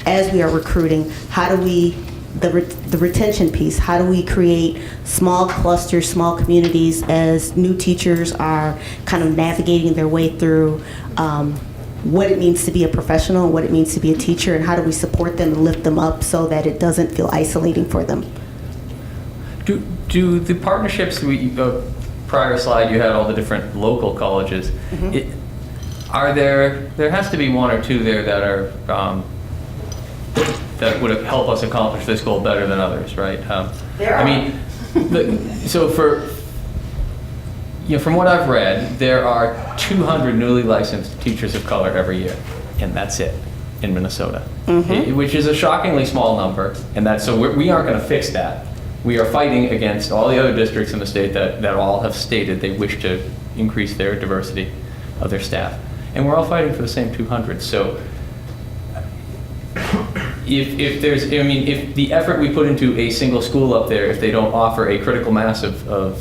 as we are recruiting. How do we, the retention piece, how do we create small clusters, small communities as new teachers are kind of navigating their way through what it means to be a professional, what it means to be a teacher, and how do we support them and lift them up so that it doesn't feel isolating for them. Do the partnerships, prior slide you had all the different local colleges, there has to be 1 or 2 there that are that would help us accomplish this goal better than others, right? There are. I mean, so from what I've read, there are 200 newly licensed teachers of color every year, and that's it in Minnesota, which is a shockingly small number, and so we aren't going to fix that. We are fighting against all the other districts in the state that all have stated they wish to increase their diversity of their staff, and we're all fighting for the same 200. So if the effort we put into a single school up there, if they don't offer a critical mass of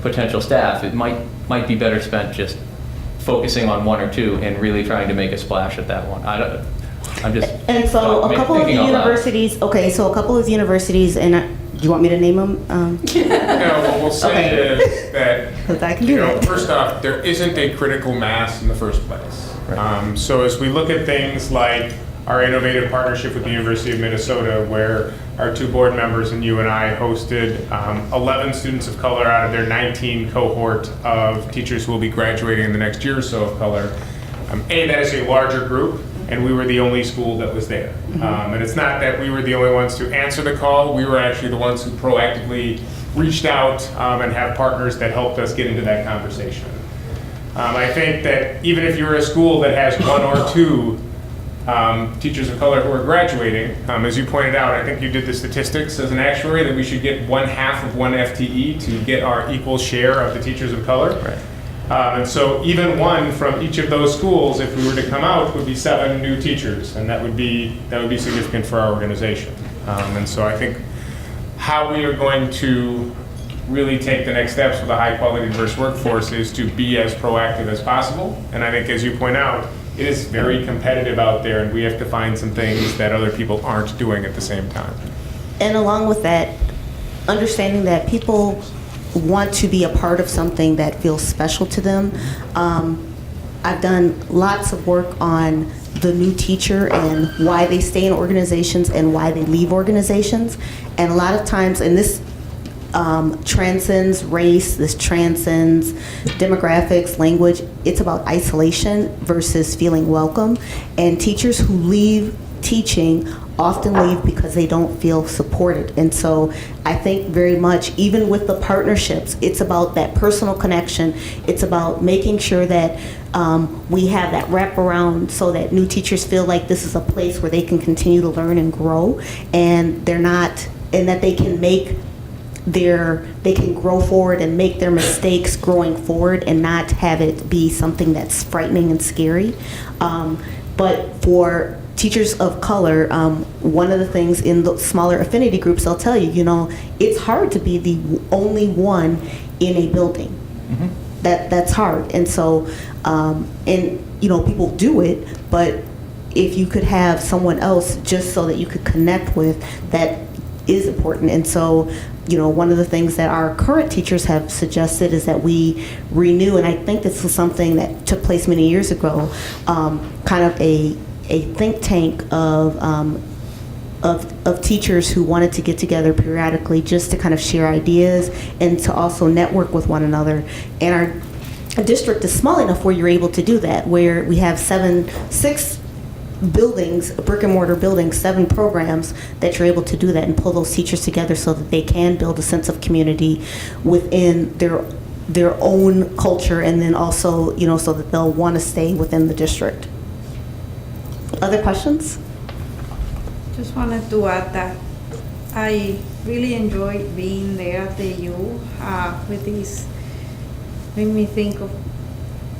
potential staff, it might be better spent just focusing on 1 or 2 and really trying to make a splash at that one. I'm just. And so a couple of the universities. Okay, so a couple of the universities, and do you want me to name them? What we'll say is that, 'Cause I can do that. first off, there isn't a critical mass in the first place. Right. So as we look at things like our innovative partnership with the University of Minnesota, where our 2 board members and you and I hosted 11 students of color out of their 19 cohort of teachers who will be graduating in the next year or so of color. That is a larger group. and we were the only school that was there. And it's not that we were the only ones to answer the call, we were actually the ones who proactively reached out and have partners that helped us get into that conversation. I think that even if you're a school that has one or two teachers of color who are graduating, as you pointed out, I think you did the statistics as an actuary that we should get 1/2 of one FTE to get our equal share of the teachers of color. Right. And so even one from each of those schools, if we were to come out, would be 7 new teachers, and that would be significant for our organization. And so I think how we are going to really take the next steps with a high-quality diverse workforce is to be as proactive as possible. And I think, as you point out, it is very competitive out there, and we have to find some things that other people aren't doing at the same time. And along with that, understanding that people want to be a part of something that feels special to them. I've done lots of work on the new teacher and why they stay in organizations and why they leave organizations. And a lot of times, and this transcends race, this transcends demographics, language, it's about isolation versus feeling welcome. And teachers who leave teaching often leave because they don't feel supported. And so I think very much, even with the partnerships, it's about that personal connection. It's about making sure that we have that wraparound so that new teachers feel like this is a place where they can continue to learn and grow, and that they can they can grow forward and make their mistakes growing forward and not have it be something that's frightening and scary. But for teachers of color, one of the things in the smaller affinity groups, they'll tell you, it's hard to be the only one in a building. Mm-hmm. That's hard. And so, people do it, but if you could have someone else just so that you could connect with, that is important. And so, one of the things that our current teachers have suggested is that we renew, and I think this was something that took place many years ago, kind of a think tank of teachers who wanted to get together periodically just to kind of share ideas and to also network with one another. And our district is small enough where you're able to do that, where we have 6 buildings, brick and mortar buildings, 7 programs that you're able to do that and pull those teachers together so that they can build a sense of community within their own culture, and then also, so that they'll want to stay within the district. Other questions? Just wanted to add that I really enjoyed being there at the U with this. Made me think of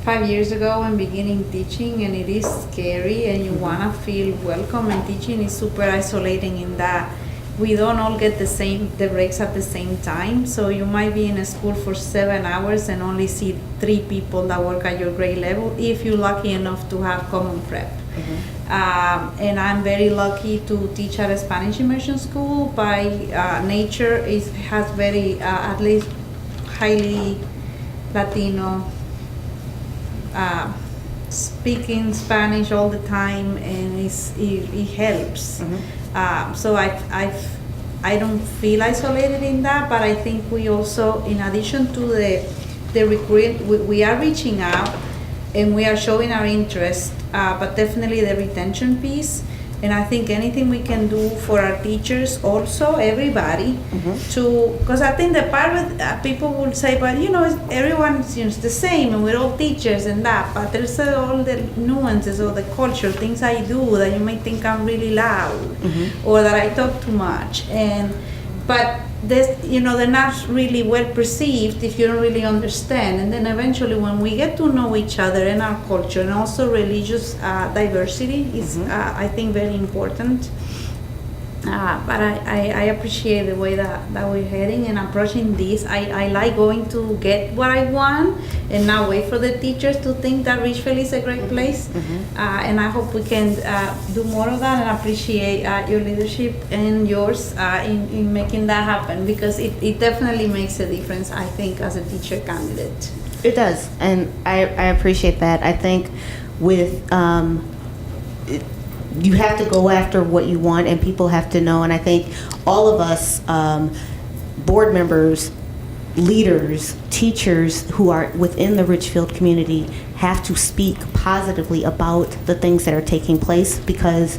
5 years ago and beginning teaching, and it is scary and you want to feel welcome, and teaching is super isolating in that we don't all get the breaks at the same time. So you might be in a school for 7 hours and only see 3 people that work at your grade level if you're lucky enough to have common prep. Mm-hmm. And I'm very lucky to teach at a Spanish immersion school. By nature, it has very, at least highly Latino, speaking Spanish all the time, and it helps. Mm-hmm. So I don't feel isolated in that, but I think we also, in addition to the recruit, we are reaching out and we are showing our interest, but definitely the retention piece. And I think anything we can do for our teachers, also everybody, mm-hmm. Because I think the part with people will say, but everyone's the same and we're all teachers and that, but there's all the nuances of the culture, things I do that you may think I'm really loud, mm-hmm. or that I talk too much, but they're not really well perceived if you don't really understand. And then eventually when we get to know each other and our culture, and also religious diversity is, mm-hmm. I think, very important. But I appreciate the way that we're heading and approaching this. I like going to get what I want and not wait for the teachers to think that Richfield is a great place. Mm-hmm. And I hope we can do more of that, and appreciate your leadership and yours in making that happen, because it definitely makes a difference, I think, as a teacher candidate. It does, and I appreciate that. I think with you have to go after what you want, and people have to know. And I think all of us, board members, leaders, teachers who are within the Richfield community have to speak positively about the things that are taking place, because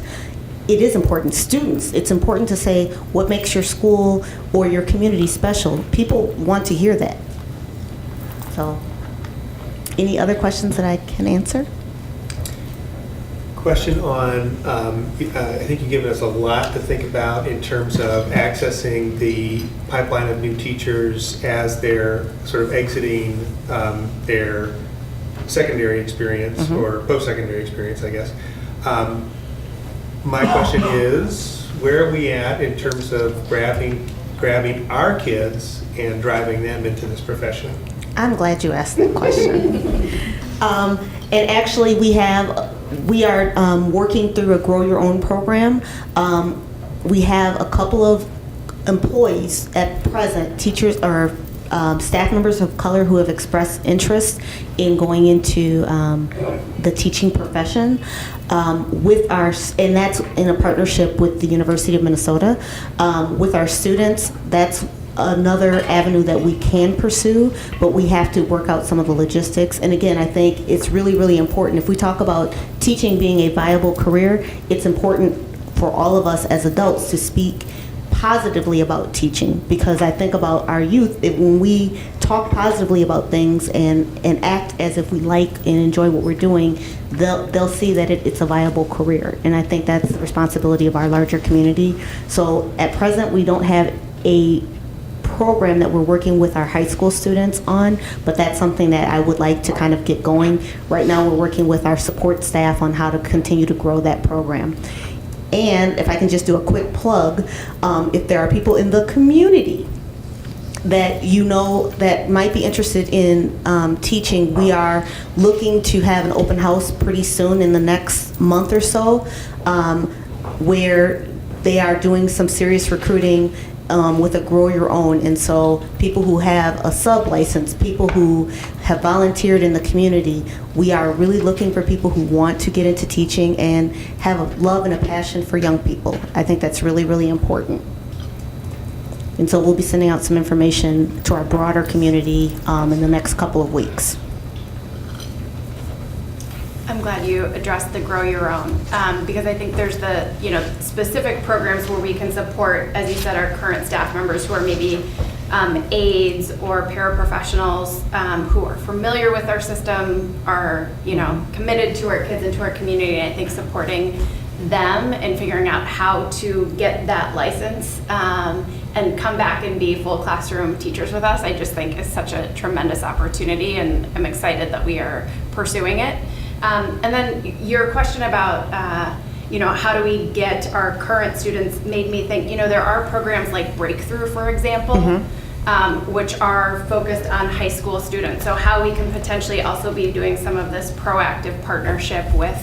it is important. Students, it's important to say what makes your school or your community special. People want to hear that. So, any other questions that I can answer? Question on, I think you've given us a lot to think about in terms of accessing the pipeline of new teachers as they're sort of exiting their secondary experience or post-secondary experience, I guess. My question is, where are we at in terms of grabbing our kids and driving them into this profession? I'm glad you asked that question. And actually, we are working through a Grow Your Own program. We have a couple of employees at present, teachers or staff members of color, who have expressed interest in going into the teaching profession. And that's in a partnership with the University of Minnesota. With our students, that's another avenue that we can pursue, but we have to work out some of the logistics. And again, I think it's really, really important. If we talk about teaching being a viable career, it's important for all of us as adults to speak positively about teaching, because I think about our youth, when we talk positively about things and act as if we like and enjoy what we're doing, they'll see that it's a viable career. And I think that's the responsibility of our larger community. So at present, we don't have a program that we're working with our high school students on, but that's something that I would like to kind of get going. Right now, we're working with our support staff on how to continue to grow that program. And if I can just do a quick plug, if there are people in the community that you know that might be interested in teaching, we are looking to have an open house pretty soon in the next month or so, where they are doing some serious recruiting with a Grow Your Own. And so people who have a sub license, people who have volunteered in the community, we are really looking for people who want to get into teaching and have a love and a passion for young people. I think that's really, really important. And so we'll be sending out some information to our broader community in the next couple of weeks. I'm glad you addressed the Grow Your Own, because I think there's the specific programs where we can support, as you said, our current staff members who are maybe aides or paraprofessionals who are familiar with our system, are committed to our kids and to our community. And I think supporting them and figuring out how to get that license and come back and be full classroom teachers with us, I just think is such a tremendous opportunity, and I'm excited that we are pursuing it. And then your question about, how do we get our current students made me think, there are programs like Breakthrough, for example, which are focused on high school students. So how we can potentially also be doing some of this proactive partnership with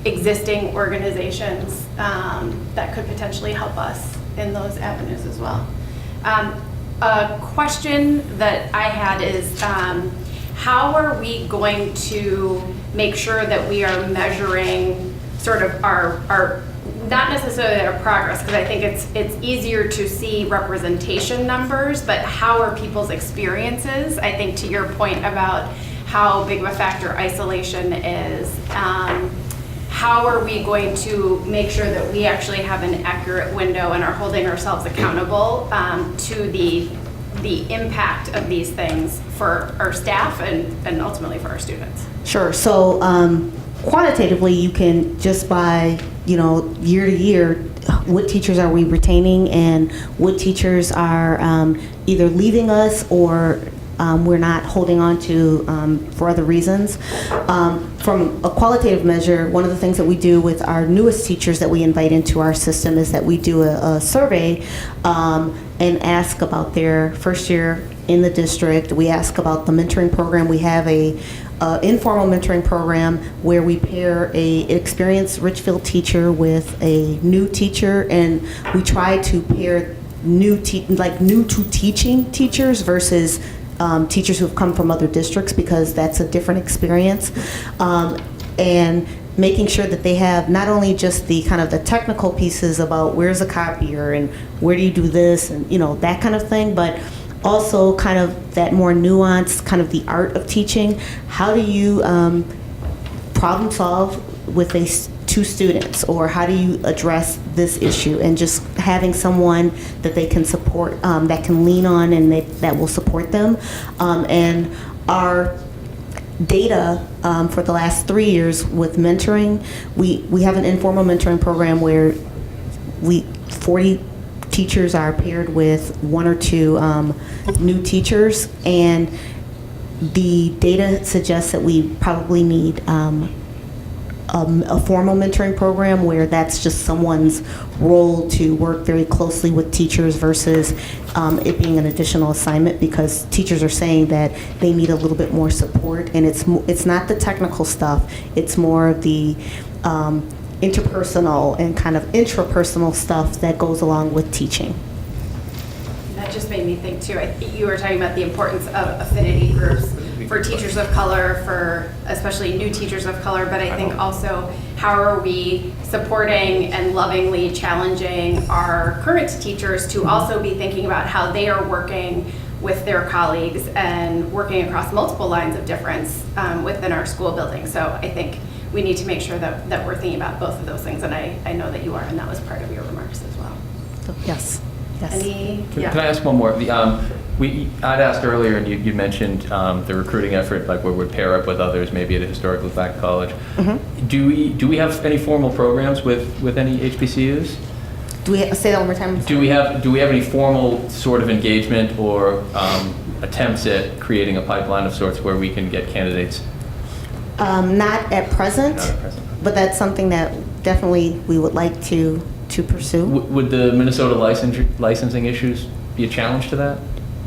existing organizations that could potentially help us in those avenues as well. A question that I had is, how are we going to make sure that we are measuring sort of our not necessarily our progress, because I think it's easier to see representation numbers, but how are people's experiences? I think to your point about how big of a factor isolation is, how are we going to make sure that we actually have an accurate window and are holding ourselves accountable to the impact of these things for our staff and ultimately for our students? Sure. So quantitatively, you can just by year to year, what teachers are we retaining and what teachers are either leaving us or we're not holding on to for other reasons. From a qualitative measure, one of the things that we do with our newest teachers that we invite into our system is that we do a survey and ask about their first year in the district. We ask about the mentoring program. We have a informal mentoring program where we pair a experienced Richfield teacher with a new teacher, and we try to pair new to teaching teachers versus teachers who have come from other districts, because that's a different experience. And making sure that they have not only just the kind of the technical pieces about where's a copier and where do you do this and that kind of thing, but also kind of that more nuanced, kind of the art of teaching. How do you problem solve with two students, or how do you address this issue? And just having someone that they can support, that can lean on, and that will support them. And our data for the last 3 years with mentoring, we have an informal mentoring program where 40 teachers are paired with 1 or 2 new teachers, and the data suggests that we probably need a formal mentoring program where that's just someone's role to work very closely with teachers versus it being an additional assignment, because teachers are saying that they need a little bit more support, and it's not the technical stuff, it's more of the interpersonal and kind of intrapersonal stuff that goes along with teaching. That just made me think too, you were talking about the importance of affinity groups for teachers of color, for especially new teachers of color, but I think also how are we supporting and lovingly challenging our current teachers to also be thinking about how they are working with their colleagues and working across multiple lines of difference within our school building. So I think we need to make sure that we're thinking about both of those things, and I know that you are, and that was part of your remarks as well. So, yes. Can I ask one more? I'd asked earlier, and you mentioned the recruiting effort, like where we'd pair up with others, maybe at a historically black college. Mm-hmm. Do we have any formal programs with any HBCUs? Say that one more time? Do we have any formal sort of engagement or attempts at creating a pipeline of sorts where we can get candidates? Not at present, but that's something that definitely we would like to pursue. Would the Minnesota licensing issues be a challenge to that?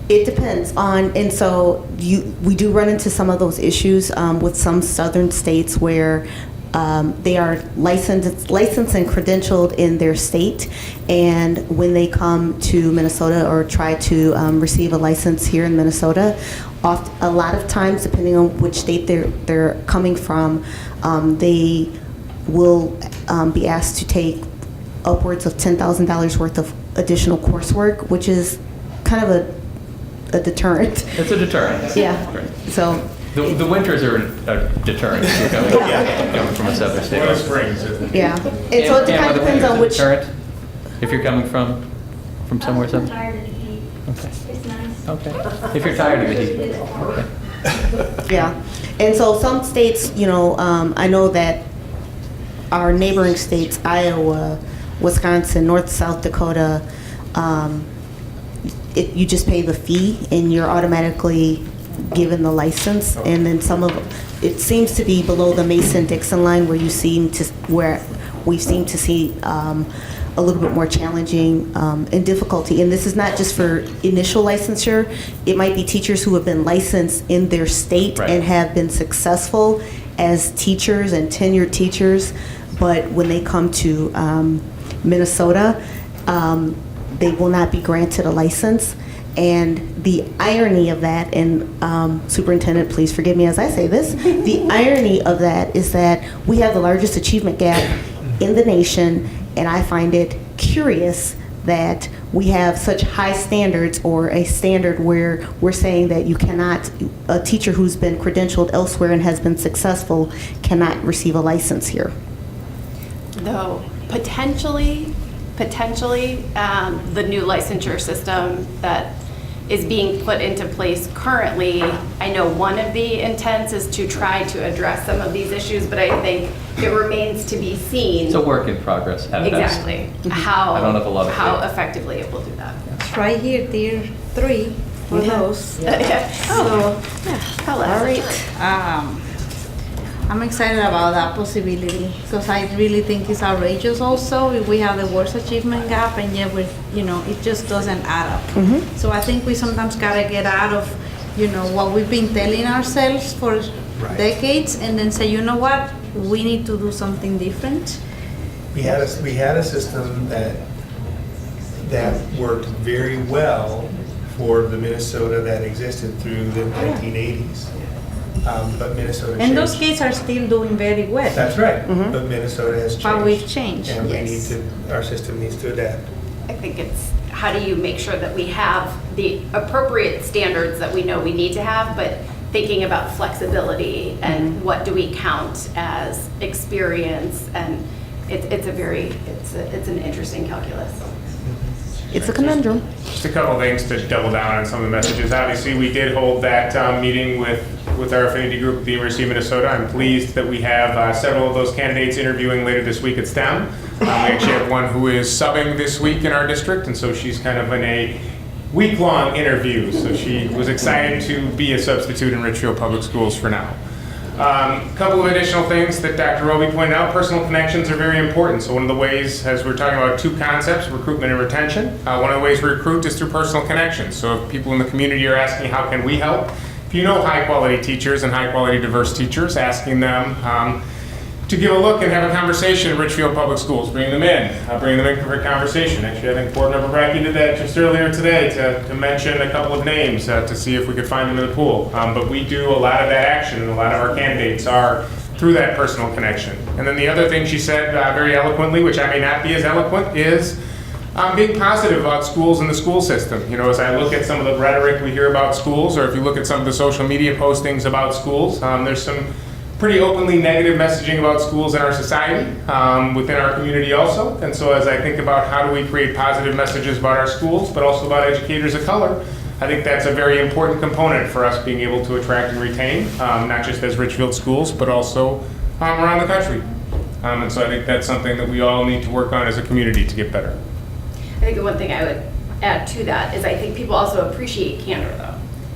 It depends on, and so we do run into some of those issues with some southern states where they are licensed and credentialed in their state, and when they come to Minnesota or try to receive a license here in Minnesota, a lot of times, depending on which state they're coming from, they will be asked to take upwards of $10,000 worth of additional coursework, which is kind of a deterrent. It's a deterrent. Yeah. Right. So the winters are a deterrent if you're coming from a southern state. Well, springs, isn't it? yeah, and so it kind of depends on which. Deterrent, if you're coming from somewhere I'm southern. tired of the heat. Okay. It's nice. Okay. If you're tired of the heat. Okay. Yeah, and so some states, I know that our neighboring states, Iowa, Wisconsin, North, South Dakota, you just pay the fee and you're automatically given the license. And then it seems to be below the Mason-Dixon line where we seem to see a little bit more challenging and difficulty. And this is not just for initial licensure. It might be teachers who have been licensed in their state Right. and have been successful as teachers and tenured teachers, but when they come to Minnesota, they will not be granted a license. And the irony of that, and Superintendent, please forgive me as I say this, the irony of that is that we have the largest achievement gap in the nation, and I find it curious that we have such high standards, or a standard where we're saying that a teacher who's been credentialed elsewhere and has been successful cannot receive a license here. Though potentially, the new licensure system that is being put into place currently, I know one of the intents is to try to address some of these issues, but I think it remains to be seen. It's a work in progress at best. Exactly. How I don't have a lot of how faith. effectively it will do that. It's right here, tier 3 for those. Oh, So, all right. I'm excited about that possibility because I really think it's outrageous also. We have the worst achievement gap and yet it just doesn't add up. So I think we sometimes gotta get out of, what we've been telling ourselves for decades and then say, you know what, we need to do something different. We had a system that worked very well for the Minnesota that existed through the 1980s. But Minnesota changed. And those kids are still doing very well. That's right, but Minnesota has changed. But we've changed, And yes. our system needs to adapt. I think it's how do you make sure that we have the appropriate standards that we know we need to have, but thinking about flexibility and what do we count as experience, and it's an interesting calculus. It's a conundrum. Just a couple things to double down on some of the messages. Obviously, we did hold that meeting with our affinity group at the University of Minnesota. I'm pleased that we have several of those candidates interviewing later this week at STEM. We actually have one who is subbing this week in our district, and so she's kind of in a week-long interview. So she was excited to be a substitute in Richfield Public Schools for now. A couple of additional things that Dr. Roby pointed out. Personal connections are very important. So one of the ways, as we're talking about two concepts, recruitment and retention, one of the ways we recruit is through personal connections. So if people in the community are asking, how can we help? If you know high-quality teachers and high-quality diverse teachers, asking them to give a look and have a conversation in Richfield Public Schools, bring them in for a conversation. Actually, I think Board Member Brackey did that just earlier today to mention a couple of names to see if we could find them in the pool. But we do a lot of that action, and a lot of our candidates are through that personal connection. And then the other thing she said very eloquently, which I may not be as eloquent, is being positive about schools and the school system. You know, as I look at some of the rhetoric we hear about schools, or if you look at some of the social media postings about schools, there's some pretty openly negative messaging about schools in our society, within our community also. And so as I think about how do we create positive messages about our schools, but also about educators of color, I think that's a very important component for us being able to attract and retain, not just as Richfield schools, but also around the country. And so I think that's something that we all need to work on as a community to get better. I think the one thing I would add to that is I think people also appreciate candor, though.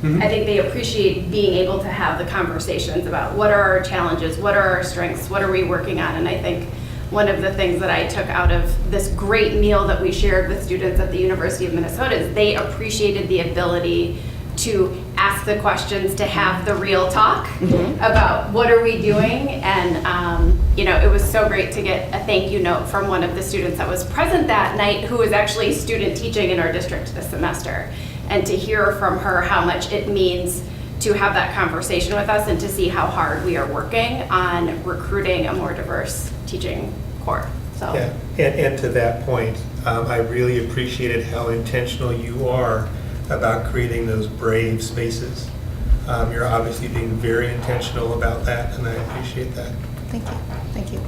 I think they appreciate being able to have the conversations about what are our challenges, what are our strengths, what are we working on. And I think one of the things that I took out of this great meal that we shared with students at the University of Minnesota is they appreciated the ability to ask the questions, to have the real talk about what are we doing. And you know, it was so great to get a thank you note from one of the students that was present that night, who was actually student teaching in our district this semester. And to hear from her how much it means to have that conversation with us and to see how hard we are working on recruiting a more diverse teaching corps. So. Yeah, and to that point, I really appreciated how intentional you are about creating those brave spaces. You're obviously being very intentional about that, and I appreciate that. Thank you. Thank you.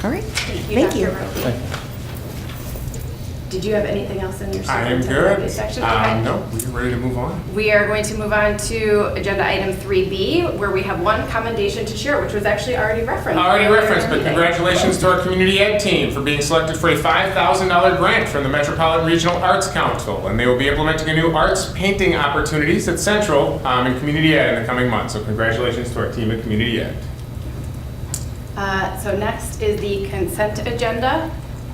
All right. Thank you. Dr. Roby. Did you have anything else in your I am superintendent good. section? No, we're ready to move on. We are going to move on to agenda item 3B, where we have one commendation to share, which was actually already referenced. But congratulations to our community ed team for being selected for a $5,000 grant from the Metropolitan Regional Arts Council, and they will be implementing a new arts painting opportunities at Central in community ed in the coming months. So congratulations to our team at community ed. So next is the consent agenda.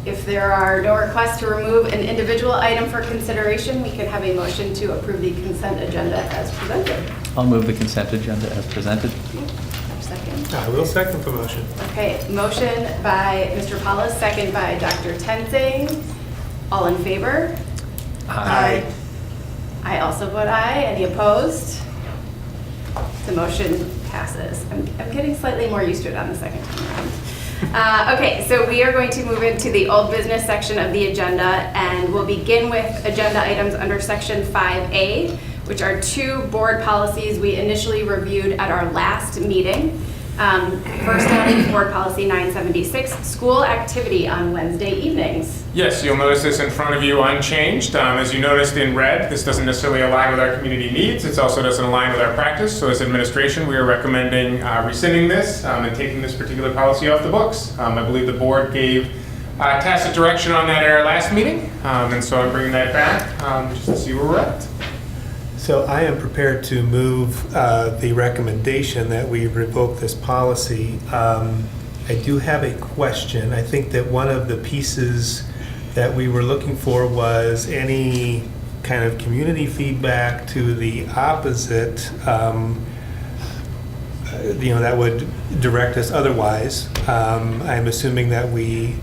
If there are no requests to remove an individual item for consideration, we can have a motion to approve the consent agenda as presented. I'll move the consent agenda as presented. Second. I will second the motion. Okay, motion by Mr. Paulus, second by Dr. Tensing. All in favor? Aye. I also vote aye. Any opposed? The motion passes. I'm getting slightly more used to it on the second time around. Okay, so we are going to move into the old business section of the agenda, and we'll begin with agenda items under section 5A, which are two board policies we initially reviewed at our last meeting. First one is board policy 976, school activity on Wednesday evenings. Yes, you'll notice this in front of you unchanged. As you noticed in red, this doesn't necessarily align with our community needs. It also doesn't align with our practice. So as administration, we are recommending rescinding this and taking this particular policy off the books. I believe the board gave tacit direction on that at our last meeting. And so I'm bringing that back just to see where we're at. So I am prepared to move the recommendation that we revoke this policy. I do have a question. I think that one of the pieces that we were looking for was any kind of community feedback to the opposite, that would direct us otherwise. I'm assuming that we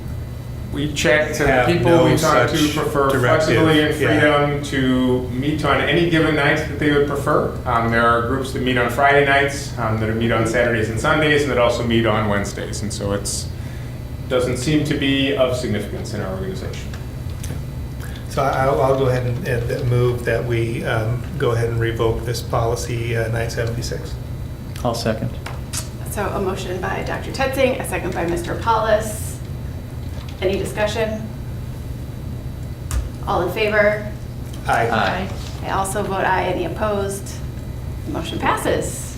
checked have people no we talked to such prefer directive. flexibility and Yeah. freedom to meet on any given night that they would prefer. There are groups that meet on Friday nights, that meet on Saturdays and Sundays, and that also meet on Wednesdays. And so it doesn't seem to be of significance in our organization. So I'll go ahead and move that we go ahead and revoke this policy 976. I'll second. So a motion by Dr. Tetzing, a second by Mr. Paulus. Any discussion? All in favor? Aye. I also vote aye. Any opposed? The motion passes.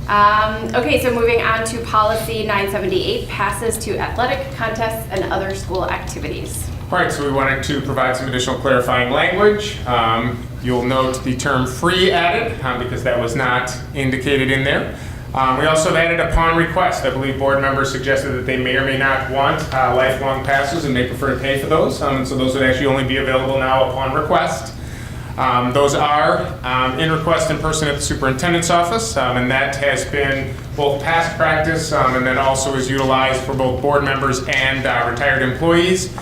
Okay, so moving on to policy 978, passes to athletic contests and other school activities. All right, so we wanted to provide some additional clarifying language. You'll note the term free added because that was not indicated in there. We also have added upon request. I believe board members suggested that they may or may not want lifelong passes and may prefer to pay for those. And so those would actually only be available now upon request. Those are in request in person at the superintendent's office, and that has been both past practice and then also is utilized for both board members and retired employees.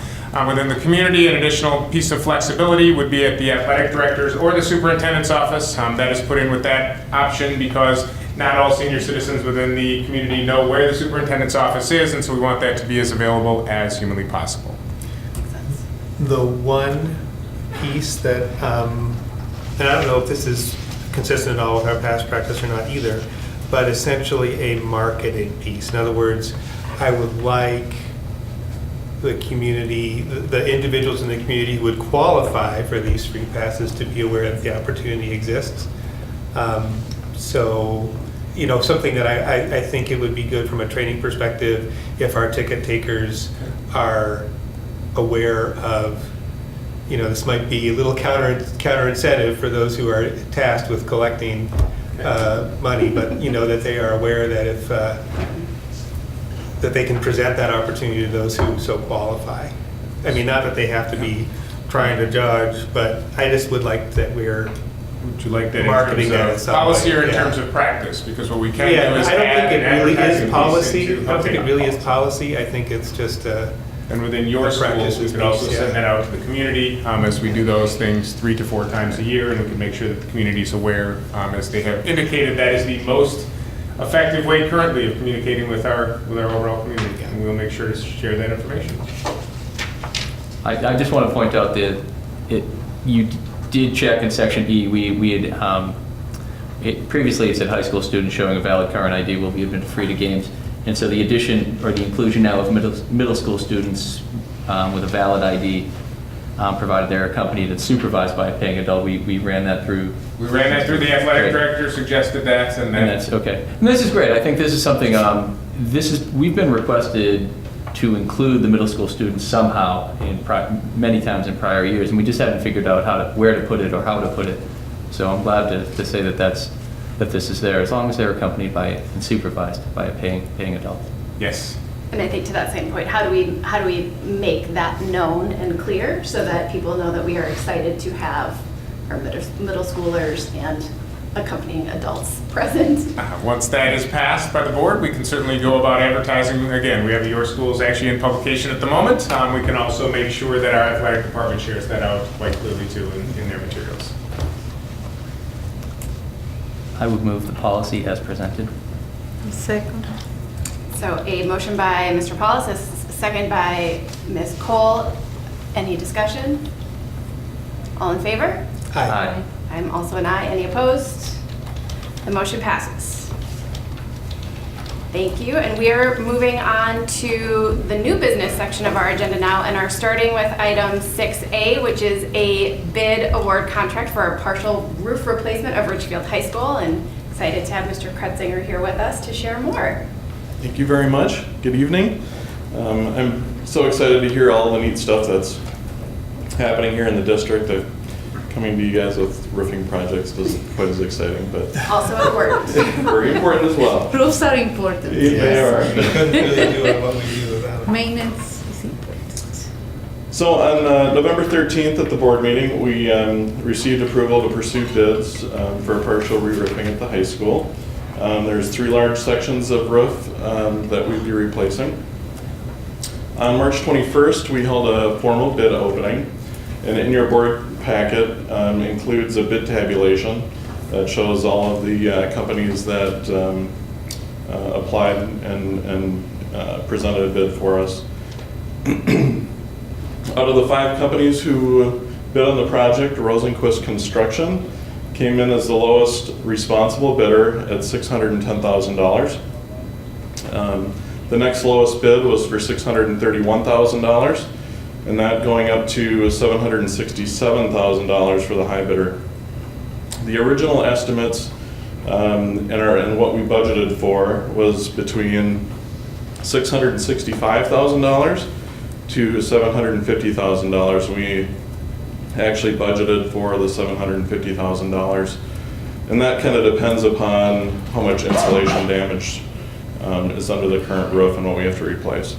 Within the community, an additional piece of flexibility would be at the athletic director's or the superintendent's office. That is put in with that option because not all senior citizens within the community know where the superintendent's office is, and so we want that to be as available as humanly possible. The one piece that, and I don't know if this is consistent at all with our past practice or not either, but essentially a marketing piece. In other words, I would like the community, the individuals in the community who would qualify for these free passes to be aware that the opportunity exists. So, you know, something that I think it would be good from a training perspective if our ticket takers are aware of, you know, this might be a little counter incentive for those who are tasked with collecting money, but you know that they are aware that if that they can present that opportunity to those who so qualify. I mean, not that they have to be trying to judge, but I just would like that we're Would you like that in marketing that in terms of some policy way, or in yeah. terms of practice? Because what we can Yeah, do is I don't add think an it really advertising is piece policy. into- I don't think it okay. really is policy. I think it's just And within your The schools, we practices could also piece, send yeah. that out to the community as we do those things 3 to 4 times a year, and we can make sure that the community is aware. As they have indicated, that is the most effective way currently of communicating with our overall community, and we'll make sure to share that information. I just want to point out that you did check in section E, we had, previously it said high school students showing a valid current ID will be admitted free to games. And so the addition or the inclusion now of middle school students with a valid ID, provided they're accompanied and supervised by a paying adult, we ran that through. We ran that through, the athletic Great. director suggested that, and And that's okay. And this is great. I think this is something, we've been requested to include the middle school students somehow many times in prior years, and we just haven't figured out where to put it or how to put it. So I'm glad to say that this is there, as long as they're accompanied by and supervised by a paying adult. yes. And I think to that same point, how do we make that known and clear so that people know that we are excited to have our middle schoolers and accompanying adults present? Once that is passed by the board, we can certainly go about advertising. Again, we have your schools actually in publication at the moment. We can also make sure that our athletic department shares that out quite clearly too in their materials. I would move the policy as presented. Second. So a motion by Mr. Paulus, a second by Ms. Cole. Any discussion? All in favor? Aye. I'm also an aye. Any opposed? The motion passes. Thank you. And we are moving on to the new business section of our agenda now and are starting with item 6A, which is a bid award contract for a partial roof replacement of Richfield High School. And excited to have Mr. Kretzinger here with us to share more. Thank you very much. Good evening. I'm so excited to hear all the neat stuff that's happening here in the district. Coming to you guys with roofing projects isn't quite as exciting, but Also important. very important as well. Roofs are important. They are. We couldn't really do what we do without it. Maintenance is important. So on November 13th at the board meeting, we received approval to pursue bids for a partial re-roofing at the high school. There's 3 large sections of roof that we'd be replacing. On March 21st, we held a formal bid opening, and in your board packet includes a bid tabulation that shows all of the companies that applied and presented a bid for us. Out of the 5 companies who bid on the project, Rosenquist Construction, came in as the lowest responsible bidder at $610,000. The next lowest bid was for $631,000, and that going up to $767,000 for the high bidder. The original estimates and what we budgeted for was between $665,000 to $750,000. We actually budgeted for the $750,000, and that kind of depends upon how much insulation damage is under the current roof and what we have to replace.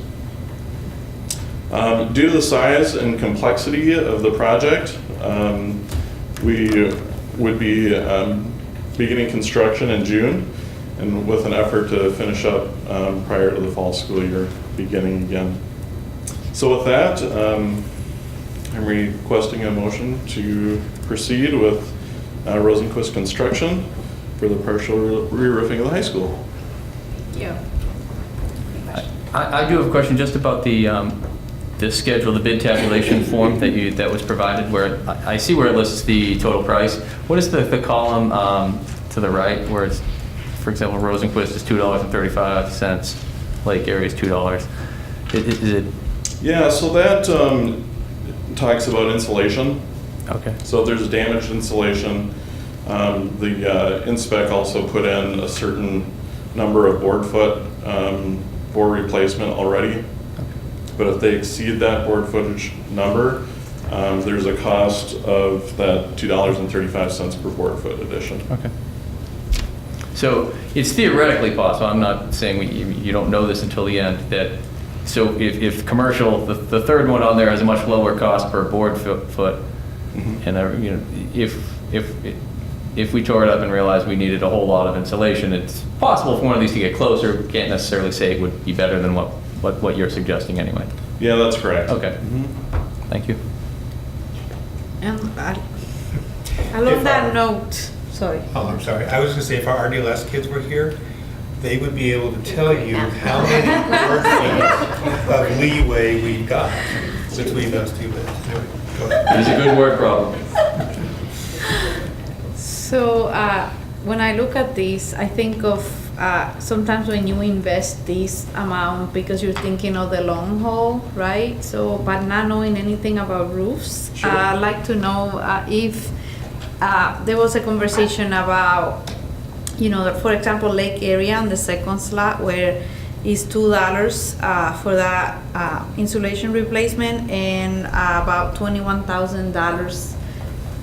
Due to the size and complexity of the project, we would be beginning construction in June, and with an effort to finish up prior to the fall school year beginning again. So with that, I'm requesting a motion to proceed with Rosenquist Construction for the partial re-roofing of the high school. Yeah. I do have a question just about the schedule, the bid tabulation form that was provided, where I see where it lists the total price. What is the column to the right where it's, for example, Rosenquist is $2.35, Lake Area is $2. Is it? Yeah, so that talks about insulation. Okay. So if there's damaged insulation, the inspec also put in a certain number of board foot for replacement already. But if they exceed that board footage number, there's a cost of that $2.35 per board foot addition. Okay. So it's theoretically possible, I'm not saying you don't know this until the end, that, so if commercial, the third one on there has a much lower cost per board foot, and if we tore it up and realized we needed a whole lot of insulation, it's possible for one of these to get closer. Can't necessarily say it would be better than what you're suggesting anyway. Yeah, that's correct. Okay. Thank you. And along that note, sorry. Oh, I'm sorry. I was going to say, if our RDLS kids were here, they would be able to tell you how many board feet of leeway we got between those two bids. Anyway, go ahead. It's a good word problem. So when I look at this, I think of sometimes when you invest this amount because you're thinking of the long haul, right? So, but not knowing anything about roofs, Sure. I'd like to know if there was a conversation about, for example, Lake Area on the second slot where is $2 for that insulation replacement and about $21,000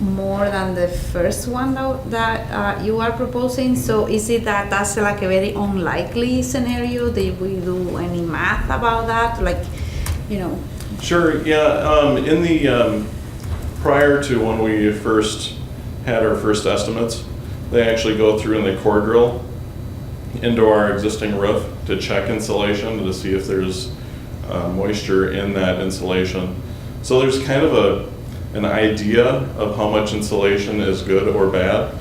more than the first one that you are proposing. So is it that's like a very unlikely scenario? Did we do any math about that? Sure, yeah. In the, prior to when we first had our first estimates, they actually go through and they core drill into our existing roof to check insulation to see if there's moisture in that insulation. So there's kind of an idea of how much insulation is good or bad,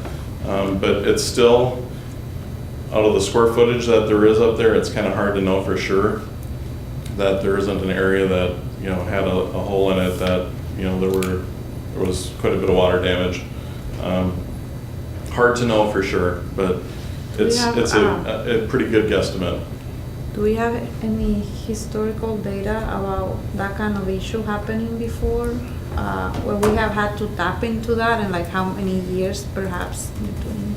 but it's still, out of the square footage that there is up there, it's kind of hard to know for sure that there isn't an area that had a hole in it that there was quite a bit of water damage. Hard to know for sure, but it's a pretty good guesstimate. Do we have any historical data about that kind of issue happening before, where we have had to tap into that, and how many years perhaps between?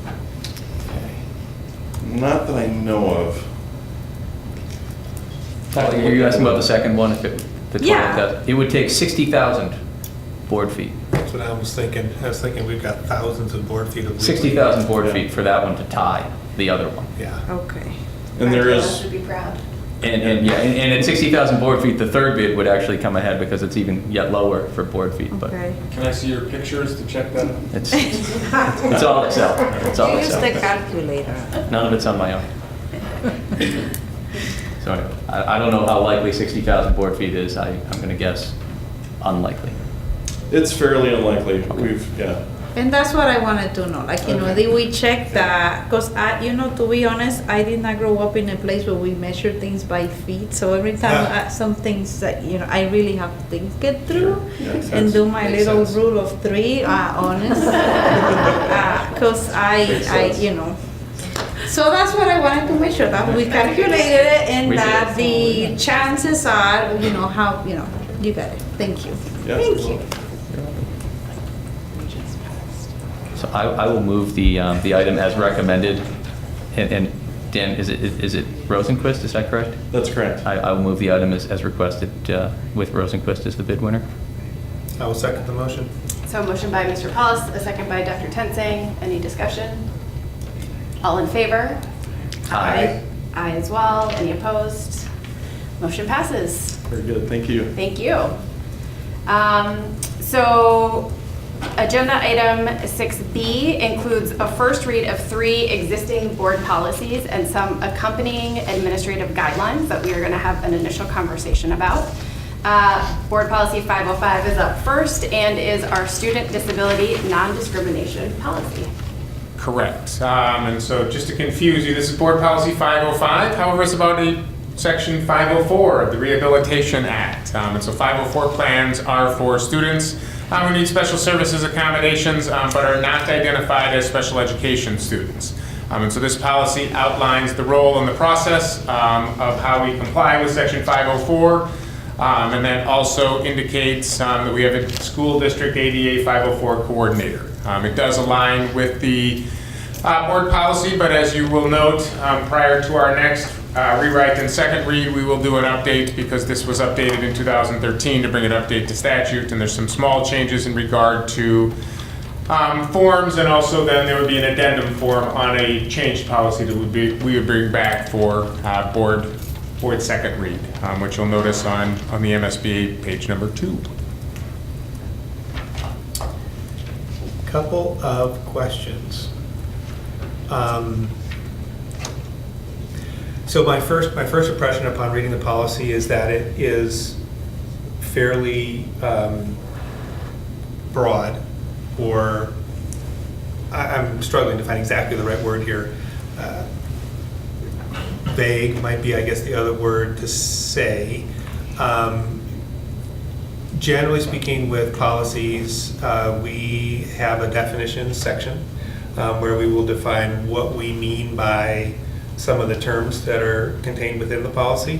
Not that I know of. Are you asking about the second one? Yeah. It would take 60,000 board feet. That's what I was thinking. I was thinking we've got thousands of board feet of leeway. 60,000 board feet for that one to tie the other one. Yeah. Okay. And there is, Should be proud. And at 60,000 board feet, the third bid would actually come ahead because it's even yet lower for board feet. But Okay. Can I see your pictures to check that? it's all Excel. It's all Use the Excel. calculator. None of it's on my own. So I don't know how likely 60,000 board feet is. I'm going to guess unlikely. it's fairly unlikely. Okay. And that's what I wanted to know, like, did we check that? Because to be honest, I did not grow up in a place where we measure things by feet. So every time some things that, I really have to think it through and do my little rule of 3, honest. Because so that's what I wanted to make sure, that we calculated it and that the chances are, how, you got it. Thank you. Yeah. Thank you. So I will move the item as recommended. And Dan, is it Rosenquist, is that correct? That's correct. I will move the item as requested with Rosenquist as the bid winner. I will second the motion. So a motion by Mr. Paulus, a second by Dr. Tensing. Any discussion? All in favor? Aye. Aye as well. Any opposed? Motion passes. Very good, thank you. Thank you. So agenda item 6B includes a first read of 3 existing board policies and some accompanying administrative guidelines that we are going to have an initial conversation about. Board policy 505 is up first and is our student disability non-discrimination policy. Correct. And so just to confuse you, this is Board Policy 505. However, it's about Section 504 of the Rehabilitation Act. And so 504 plans are for students who need special services accommodations but are not identified as special education students. And so this policy outlines the role and the process of how we comply with Section 504. And then also indicates that we have a school district ADA 504 coordinator. It does align with the board policy, but as you will note, prior to our next rewrite and second read, we will do an update because this was updated in 2013 to bring an update to statute, and there's some small changes in regard to forms, and also then there would be an addendum form on a changed policy that we would bring back for board second read, which you'll notice on the MSBA page number 2. Couple of questions. So my first impression upon reading the policy is that it is fairly broad, or I'm struggling to find exactly the right word here. Vague might be, I guess, the other word to say. Generally speaking, with policies, we have a definitions section where we will define what we mean by some of the terms that are contained within the policy.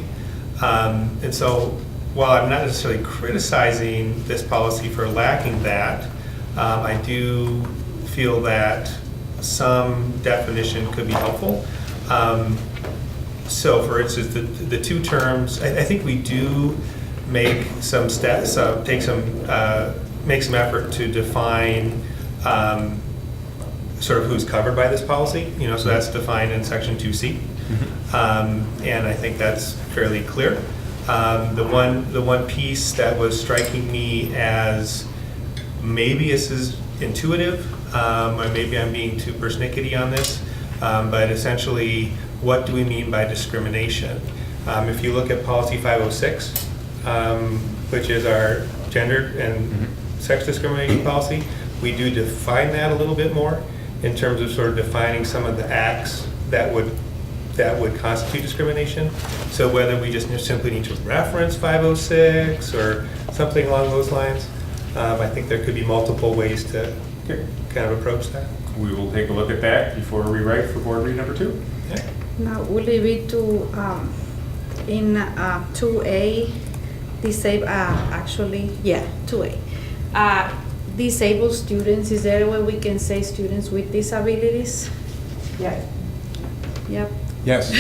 And so while I'm not necessarily criticizing this policy for lacking that, I do feel that some definition could be helpful. So for instance, the 2 terms, I think we do make some steps, make some effort to define sort of who's covered by this policy, so that's defined in section 2C. And I think that's fairly clear. The one piece that was striking me as maybe this is intuitive, or maybe I'm being too persnickety on this, but essentially, what do we mean by discrimination? If you look at policy 506, which is our gender and sex discrimination policy, we do define that a little bit more in terms of sort of defining some of the acts that would constitute discrimination. So whether we just simply need to reference 506 or something along those lines, I think there could be multiple ways to kind of approach that. We will take a look at that before we write for board read number 2. Yeah. Now, will it be to, in 2A, actually, 2A. Disabled students, is there a way we can say students with disabilities? Yeah. Yep. Yes.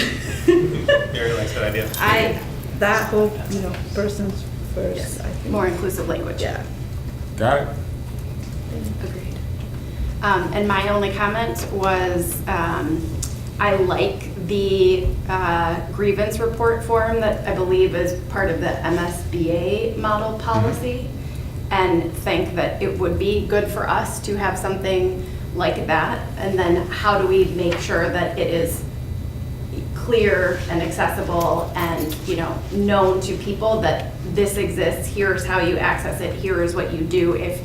Mary likes that idea. That whole, persons first, Yes. I think. More inclusive language. Yeah. Got it. Agreed. And my only comment was, I like the grievance report form that I believe is part of the MSBA model policy, and think that it would be good for us to have something like that. And then how do we make sure that it is clear and accessible and, known to people that this exists, here's how you access it, here is what you do if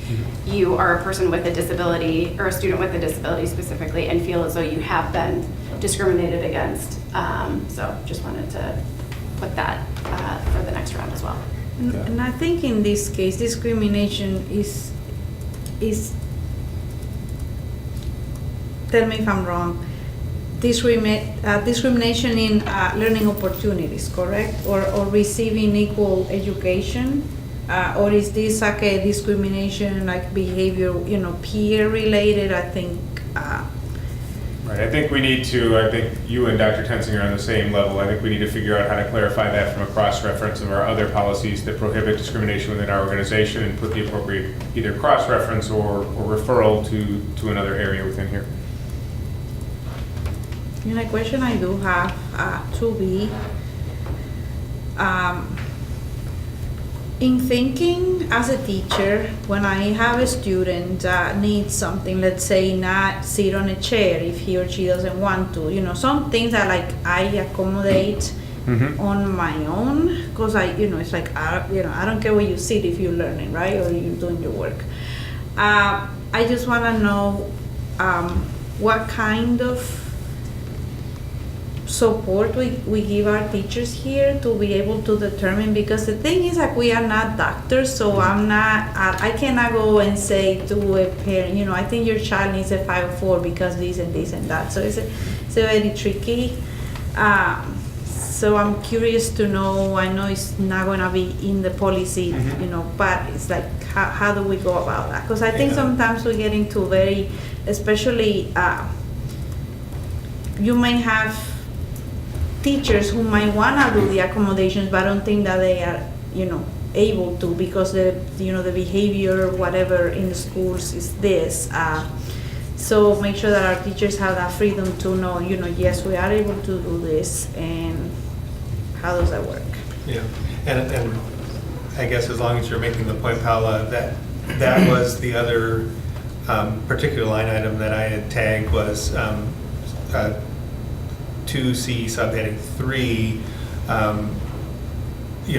you are a person with a disability or a student with a disability specifically and feel as though you have been discriminated against. So just wanted to put that for the next round as well. And I think in this case, discrimination is, tell me if I'm wrong, discrimination in learning opportunities, correct? Or receiving equal education? Or is this like a discrimination, like behavior, peer related? I think. Right, I think you and Dr. Tensing are on the same level. I think we need to figure out how to clarify that from a cross-reference of our other policies that prohibit discrimination within our organization and put the appropriate either cross-reference or referral to another area within here. And a question I do have to be, in thinking as a teacher, when I have a student that needs something, let's say not sit on a chair if he or she doesn't want to, some things that I accommodate on my own, because it's like, I don't care where you sit if you're learning, right, or you're doing your work. I just want to know what kind of support we give our teachers here to be able to determine, because the thing is like we are not doctors, so I cannot go and say to a parent, I think your child needs a 504 because this and this and that. So it's very tricky. So I'm curious to know, I know it's not going to be in the policy, but it's like how do we go about that? Because I think sometimes we get into very, especially you may have teachers who might want to do the accommodations, but I don't think that they are, able to, because the behavior, whatever in the schools is this. So make sure that our teachers have that freedom to know, yes, we are able to do this, and how does that work? Yeah, and I guess as long as you're making the point, Paula, that was the other particular line item that I had tagged was 2C subheading 3,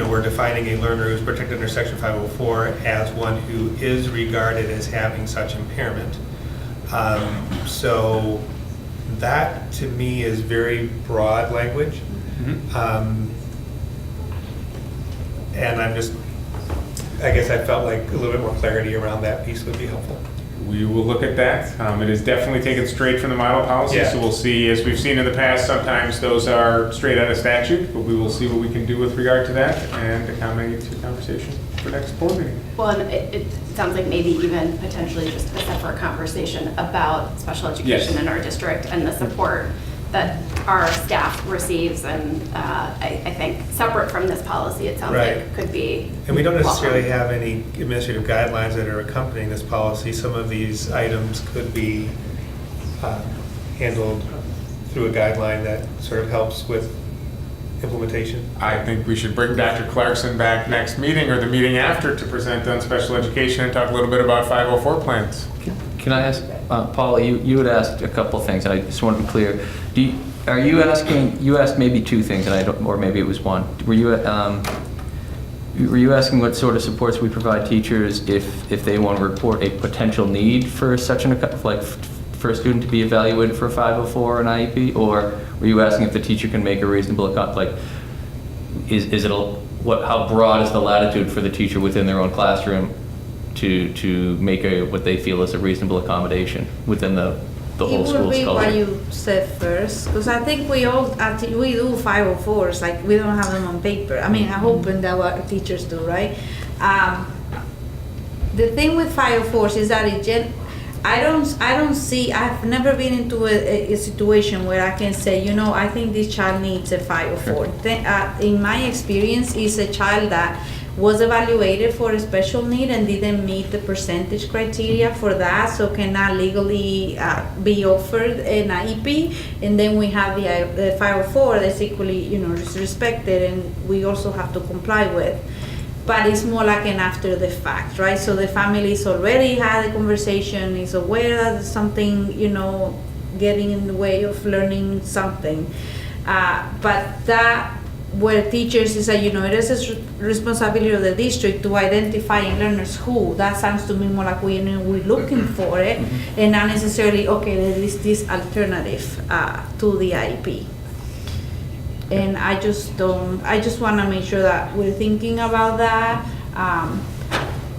we're defining a learner who's protected under Section 504 as one who is regarded as having such impairment. So that to me is very broad language. And I guess I felt like a little bit more clarity around that piece would be helpful. We will look at that. It is definitely taken straight from the model policy, so we'll see, as we've seen in the past, sometimes those are straight out of statute, but we will see what we can do with regard to that and accommodate to conversation for next board meeting. Well, and it sounds like maybe even potentially just a separate conversation about special education in our district and the support that our staff receives, and I think separate from this policy, it sounds like could be. And we don't necessarily have any administrative guidelines that are accompanying this policy. Some of these items could be handled through a guideline that sort of helps with implementation. I think we should bring Dr. Clarkson back next meeting or the meeting after to present on special education and talk a little bit about 504 plans. Can I ask, Paula, you had asked a couple things, and I just want to be clear. Are you asking, you asked maybe two things, and or maybe it was one. Were you asking what sort of supports we provide teachers if they want to report a potential need for such for a student to be evaluated for a 504 or an IEP? Or were you asking if the teacher can make a reasonable, how broad is the latitude for the teacher within their own classroom to make what they feel is a reasonable accommodation within the whole school culture? It would be what you said first, because I think we do 504s, like we don't have them on paper. I mean, I hope that what teachers do, right? The thing with 504s is that I've never been into a situation where I can say, I think this child needs a 504. In my experience, it's a child that was evaluated for a special need and didn't meet the percentage criteria for that, so cannot legally be offered an IEP. And then we have the 504 that's equally, respected, and we also have to comply with. But it's more like an after the fact, right? So the family's already had a conversation, is aware that there's something, getting in the way of learning something. But that, where teachers is that, it is a responsibility of the district to identify in learners who, that sounds to me more like we're looking for it, and not necessarily, okay, there is this alternative to the IEP. And I just want to make sure that we're thinking about that,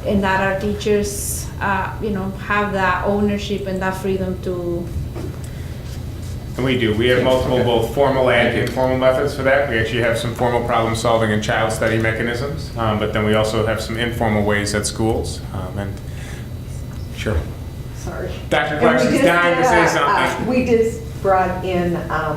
and that our teachers, have that ownership and that freedom to. And we do. We have multiple, both formal and informal methods for that. We actually have some formal problem solving and child study mechanisms, but then we also have some informal ways at schools. And sure. Sorry. Dr. Clarkson's dying to say something. We just brought in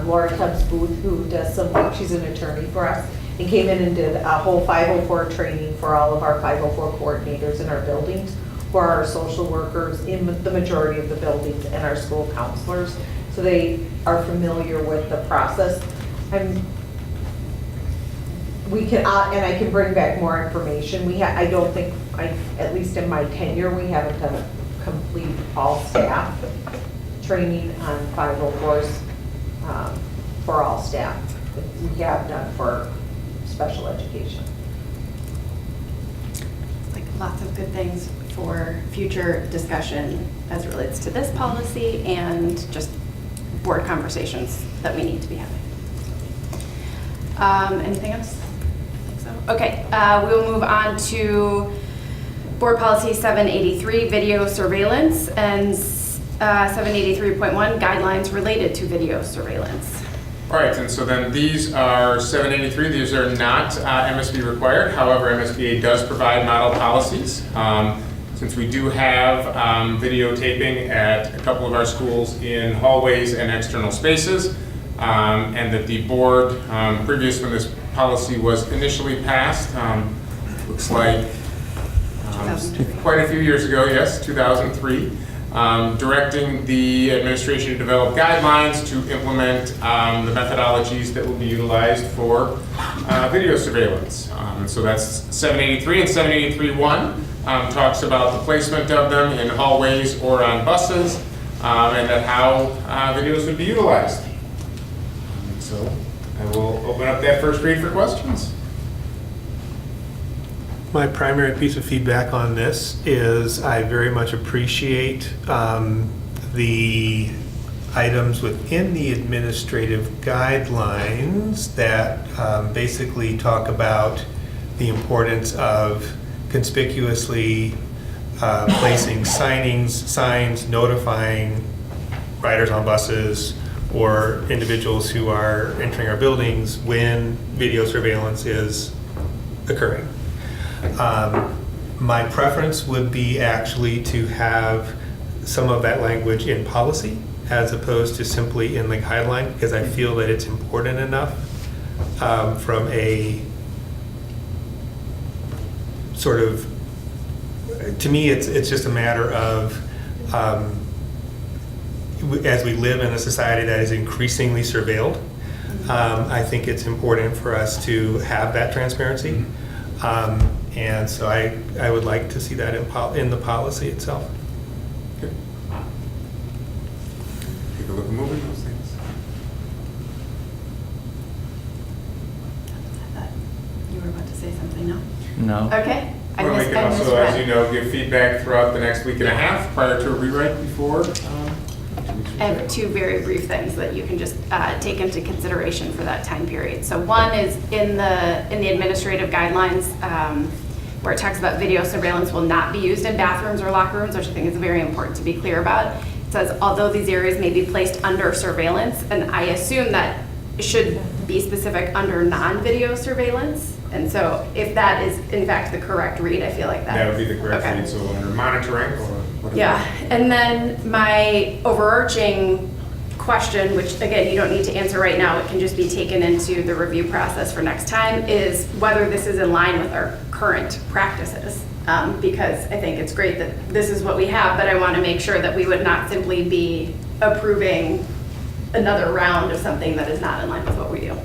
Laura Tubbs Booth, who does some work. She's an attorney for us, and came in and did a whole 504 training for all of our 504 coordinators in our buildings, for our social workers in the majority of the buildings, and our school counselors. So they are familiar with the process. We can, and I can bring back more information. I don't think, at least in my tenure, we haven't done a complete all staff training on 504s for all staff. We have done for special education. Like lots of good things for future discussion as it relates to this policy and just board conversations that we need to be having. Anything else? I think so. Okay, we'll move on to board policy 783, video surveillance, and 783.1, guidelines related to video surveillance. All right, and so then these are 783. These are not MSB required. However, MSBA does provide model policies. Since we do have videotaping at a couple of our schools in hallways and external spaces, and that the board, previous when this policy was initially passed, looks like quite a few years ago, yes, 2003, directing the administration to develop guidelines to implement the methodologies that will be utilized for video surveillance. And so that's 783 and 783.1. Talks about the placement of them in hallways or on buses, and then how videos would be utilized. So I will open up that first read for questions. My primary piece of feedback on this is I very much appreciate the items within the administrative guidelines that basically talk about the importance of conspicuously placing signs notifying riders on buses or individuals who are entering our buildings when video surveillance is occurring. My preference would be actually to have some of that language in policy as opposed to simply in the guideline, because I feel that it's important enough from a sort of, to me, it's just a matter of, as we live in a society that is increasingly surveilled, I think it's important for us to have that transparency. And so I would like to see that in the policy itself. Okay. Take a look at moving those things. I thought you were about to say something, no? No. Okay. Well, we can also, as you know, give feedback throughout the next week and a half prior to a rewrite before. I have two very brief things that you can just take into consideration for that time period. So one is in the administrative guidelines where it talks about video surveillance will not be used in bathrooms or locker rooms, which I think is very important to be clear about. It says, although these areas may be placed under surveillance, and I assume that should be specific under non-video surveillance. And so if that is in fact the correct read, I feel like that would be the correct okay. read, so under monitoring or whatever. Yeah, and then my overarching question, which again, you don't need to answer right now, it can just be taken into the review process for next time, is whether this is in line with our current practices. Because I think it's great that this is what we have, but I want to make sure that we would not simply be approving another round of something that is not in line with what we do.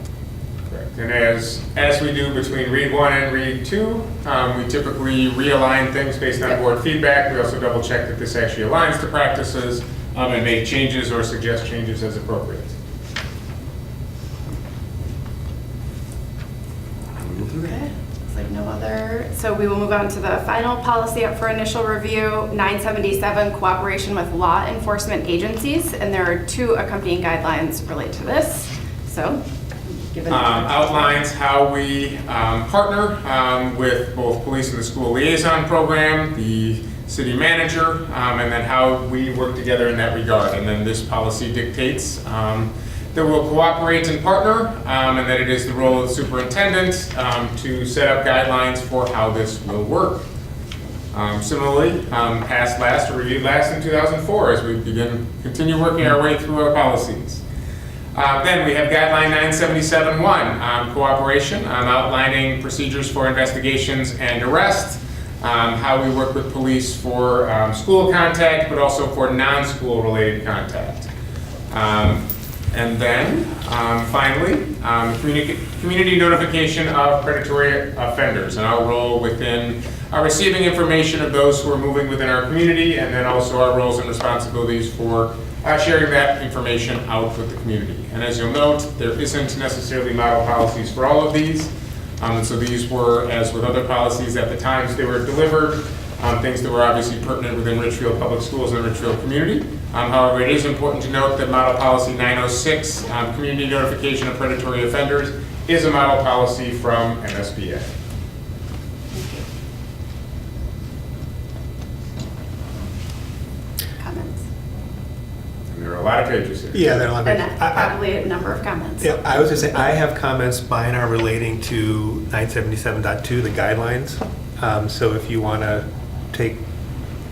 Correct. And as we do between read 1 and read 2, we typically realign things based on board feedback. We also double check that this actually aligns to practices and make changes or suggest changes as appropriate. Okay, looks like no other. So we will move on to the final policy up for initial review, 977, cooperation with law enforcement agencies. And there are 2 accompanying guidelines related to this. So, given outlines how we partner with both police and the school liaison program, the city manager, and then how we work together in that regard. And then this policy dictates that we'll cooperate and partner, and that it is the role of the superintendent to set up guidelines for how this will work. Similarly, passed last or reviewed last in 2004 as we continue working our way through our policies. Then we have guideline 977-1, cooperation, outlining procedures for investigations and arrest, how we work with police for school contact, but also for non-school related contact. And then, finally, community notification of predatory offenders and our role within receiving information of those who are moving within our community, and then also our roles and responsibilities for sharing that information out with the community. And as you'll note, there isn't necessarily model policies for all of these. And so these were, as with other policies at the times they were delivered, things that were obviously pertinent within Richfield Public Schools and the Richfield community. However, it is important to note that Model Policy 906, Community Notification of Predatory Offenders, is a model policy from MSBA. comments. And there are a lot of pages here. Yeah, there are a lot of And probably a number of comments. Yeah, I was just saying, I have comments. Mine are relating to 977.2, the guidelines. So if you want to take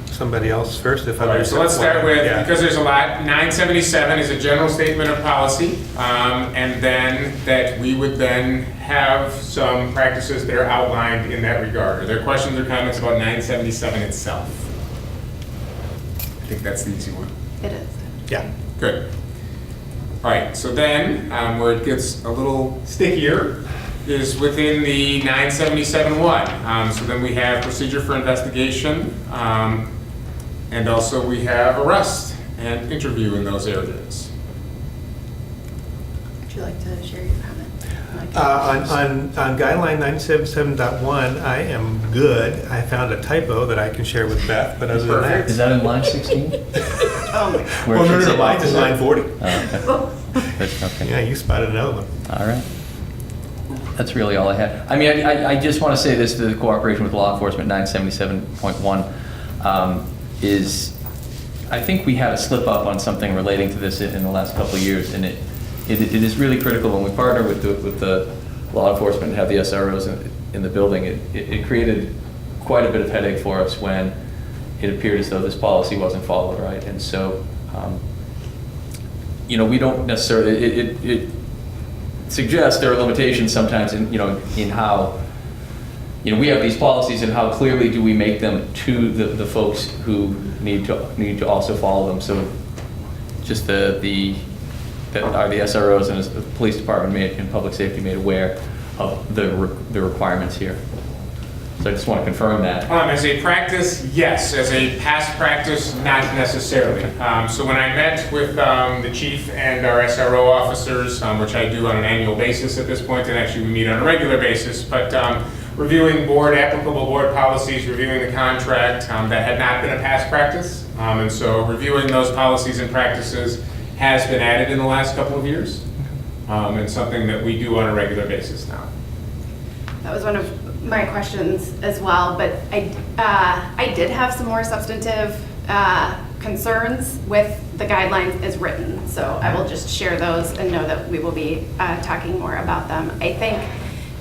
somebody else first, if All right, so let's start with, Yeah. because there's a lot, 977 is a general statement of policy, and then that we would then have some practices that are outlined in that regard. Are there questions or comments about 977 itself? I think that's the easy one. It is. Yeah. Good. All right, so then, where it gets a little stickier is within the 977-1. So then we have procedure for investigation, and also we have arrest and interview in those areas. Would you like to share your comment? On guideline 977.1, I am good. I found a typo that I can share with Beth, but other than that. Is that in line 16? Oh my God. Where Well, it no, should no, say mine's in line 40. Oh, okay. Okay. Yeah, you spotted another one. All right. That's really all I had. I mean, I just want to say this, the cooperation with law enforcement, 977.1, is, I think we had a slip up on something relating to this in the last couple of years, and it is really critical when we partner with the law enforcement and have the SROs in the building. It created quite a bit of headache for us when it appeared as though this policy wasn't followed, right? And so, you know, we don't necessarily, it suggests there are limitations sometimes in, you know, in how, you know, we have these policies and how clearly do we make them to the folks who need to also follow them. So just that the SROs and the police department and public safety made aware of the requirements here. So I just want to confirm that. As a practice, yes. As a past practice, not necessarily. So when I met with the chief and our SRO officers, which I do on an annual basis at this point, and actually we meet on a regular basis, but reviewing applicable board policies, reviewing the contract, that had not been a past practice. And so reviewing those policies and practices has been added in the last couple of years, and something that we do on a regular basis now. That was one of my questions as well, but I did have some more substantive concerns with the guidelines as written, so I will just share those and know that we will be talking more about them. I think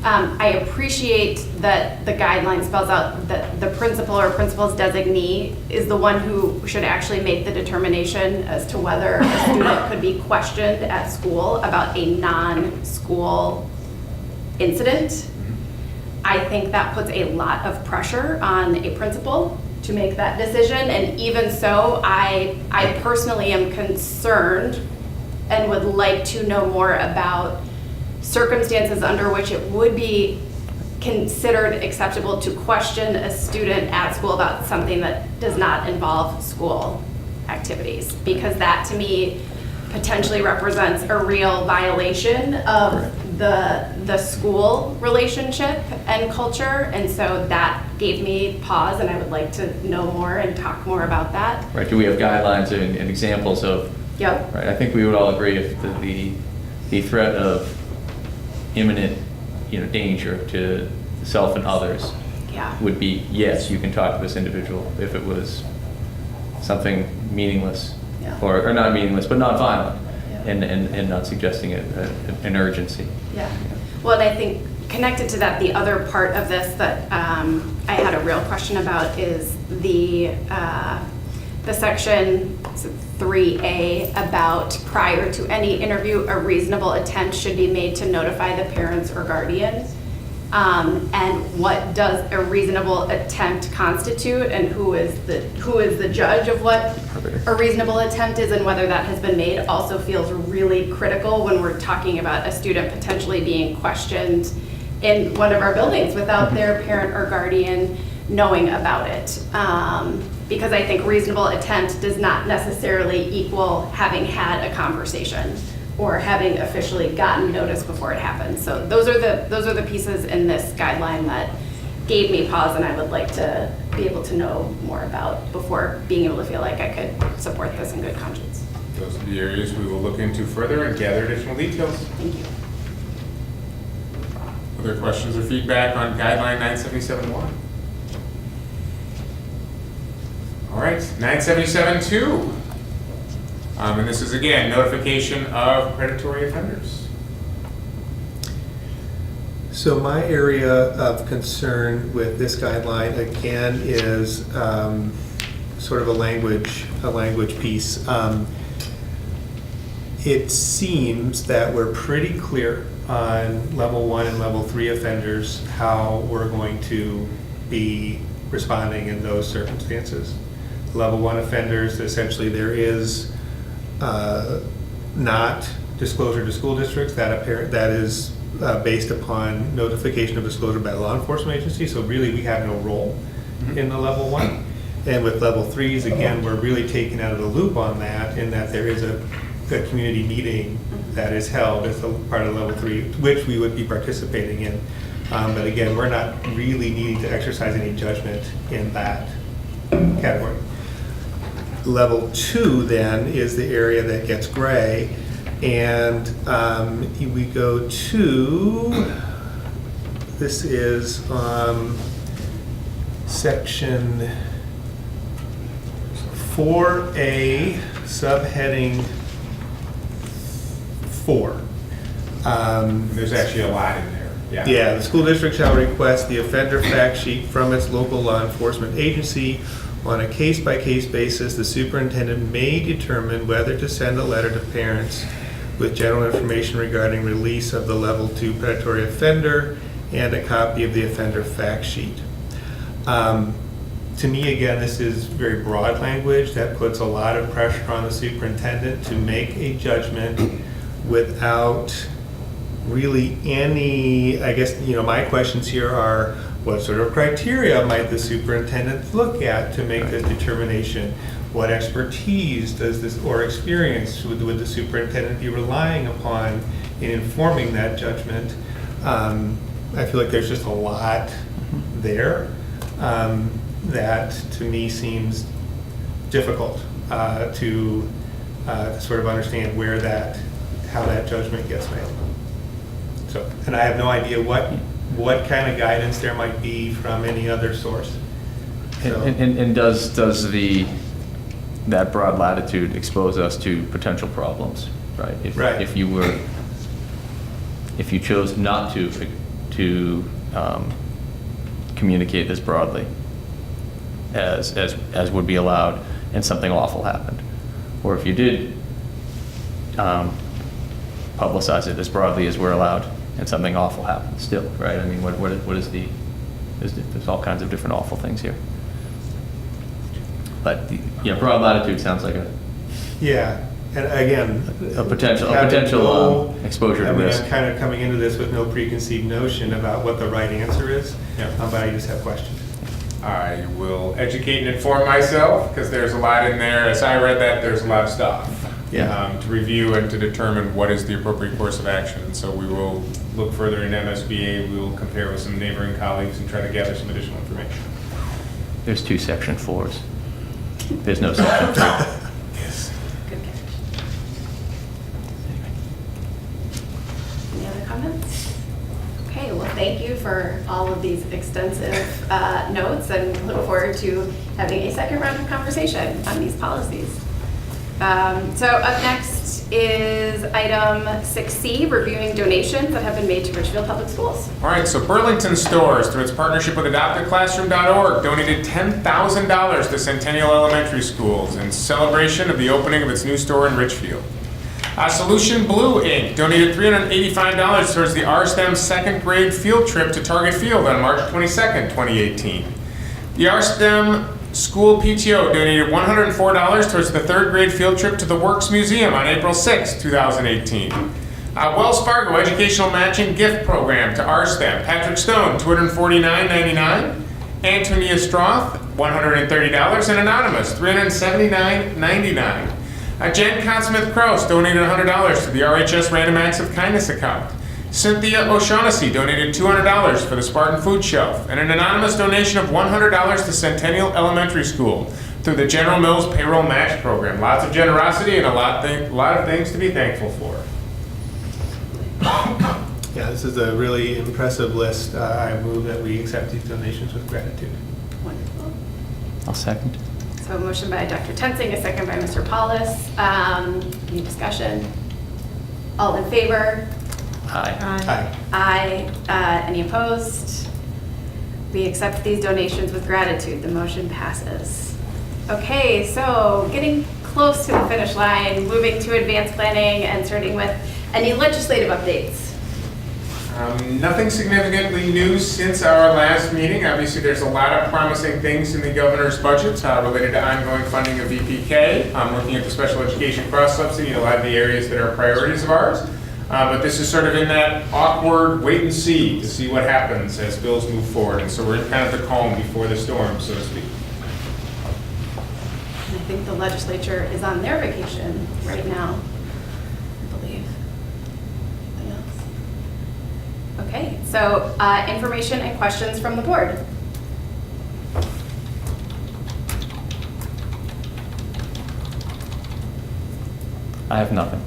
I appreciate that the guideline spells out that the principal or principal's designee is the one who should actually make the determination as to whether a student could be questioned at school about a non-school incident. I think that puts a lot of pressure on a principal to make that decision, and even so, I personally am concerned and would like to know more about circumstances under which it would be considered acceptable to question a student at school about something that does not involve school activities, because that to me potentially represents a real violation of the school relationship and culture, and so that gave me pause, and I would like to know more and talk more about that. Right, do we have guidelines and examples of? Yep. Right, I think we would all agree if the threat of imminent, danger to self and others Yeah. would be, yes, you can talk to this individual. If it was something meaningless, Yeah. or not meaningless, but not violent, Yeah. and not suggesting an urgency. Yeah. Well, and I think connected to that, the other part of this that I had a real question about is the section 3A about prior to any interview, a reasonable attempt should be made to notify the parents or guardian. And what does a reasonable attempt constitute, and who is the judge of what a reasonable attempt is, and whether that has been made also feels really critical when we're talking about a student potentially being questioned in one of our buildings without their parent or guardian knowing about it. Because I think reasonable attempt does not necessarily equal having had a conversation or having officially gotten notice before it happens. So those are the pieces in this guideline that gave me pause, and I would like to be able to know more about before being able to feel like I could support this in good conscience. Those are the areas we will look into further and gather additional details. Thank you. Other questions or feedback on guideline 977-1? All right, 977-2. And this is again, notification of predatory offenders. So my area of concern with this guideline, again, is sort of a language piece. It seems that we're pretty clear on level 1 and level 3 offenders, how we're going to be responding in those circumstances. Level 1 offenders, essentially there is not disclosure to school districts, that is based upon notification of disclosure by a law enforcement agency, so really we have no role in the level 1. And with level 3s, again, we're really taken out of the loop on that, in that there is a community meeting that is held as a part of level 3, which we would be participating in. But again, we're not really needing to exercise any judgment in that category. Level 2 then is the area that gets gray, and we go to, this is section 4A, subheading 4. There's actually a lot in there. Yeah, the school district shall request the offender fact sheet from its local law enforcement agency. On a case-by-case basis, the superintendent may determine whether to send a letter to parents with general information regarding release of the level 2 predatory offender and a copy of the offender fact sheet. To me, again, this is very broad language that puts a lot of pressure on the superintendent to make a judgment without really any, I guess, my questions here are, what sort of criteria might the superintendent look at to make this determination? What expertise does this, or experience, would the superintendent be relying upon in informing that judgment? I feel like there's just a lot there that to me seems difficult to sort of understand how that judgment gets made. So, and I have no idea what kind of guidance there might be from any other source. So. And does that broad latitude expose us to potential problems, right? If you chose not to communicate this broadly as would be allowed, and something awful happened, or if you did publicize it as broadly as we're allowed, and something awful happens still, right? I mean, what is there's all kinds of different awful things here. But broad latitude sounds like yeah, and again, a potential exposure to risk. I'm kind of coming into this with no preconceived notion about what the right answer is, but I just have questions. I will educate and inform myself, because there's a lot in there. As I read that, there's a lot of stuff. to review and to determine what is the appropriate course of action. And so we will look further in MSBA, we will compare with some neighboring colleagues and try to gather some additional information. There's 2 Section 4s. There's no Section 3. Yes. Good catch. Any other comments? Okay, well, thank you for all of these extensive notes, and look forward to having a second round of conversation on these policies. So up next is item 6C, reviewing donations that have been made to Richfield Public Schools. All right, so Burlington Stores, through its partnership with AdoptedClassroom.org, donated $10,000 to Centennial Elementary Schools in celebration of the opening of its new store in Richfield. Solution Blue, Inc. donated $385 towards the RSTEM second grade field trip to Target Field on March 22nd, 2018. The RSTEM School PTO donated $104 towards the third grade field trip to the Works Museum on April 6, 2018. Wells Fargo Educational Matching Gift Program to RSTEM. Patrick Stone, $249.99. Antonia Stroth, $130. And Anonymous, $379.99. Jen Consmith-Krause donated $100 to the RHS Random Acts of Kindness account. Cynthia O'Shaughnessy donated $200 for the Spartan Food Shelf, and an anonymous donation of $100 to Centennial Elementary School through the General Mills Payroll Match Program. Lots of generosity and a lot of things to be thankful for. Yeah, this is a really impressive list. I move that we accept these donations with gratitude. Wonderful. I'll second. So a motion by Dr. Tensing, a second by Mr. Paulus. Any discussion? All in favor? Aye. Aye. Aye. Any opposed? We accept these donations with gratitude. The motion passes. Okay, so getting close to the finish line, moving to advanced planning and starting with any legislative updates. Nothing significantly new since our last meeting. Obviously, there's a lot of promising things in the governor's budget related to ongoing funding of VPK. Looking at the special education cross-subsidy, a lot of the areas that are priorities of ours. But this is sort of in that awkward wait and see to see what happens as bills move forward. And so we're in kind of the calm before the storm, so to speak. And I think the legislature is on their vacation right now, I believe. Anything else? Okay, so information and questions from the board. I have nothing.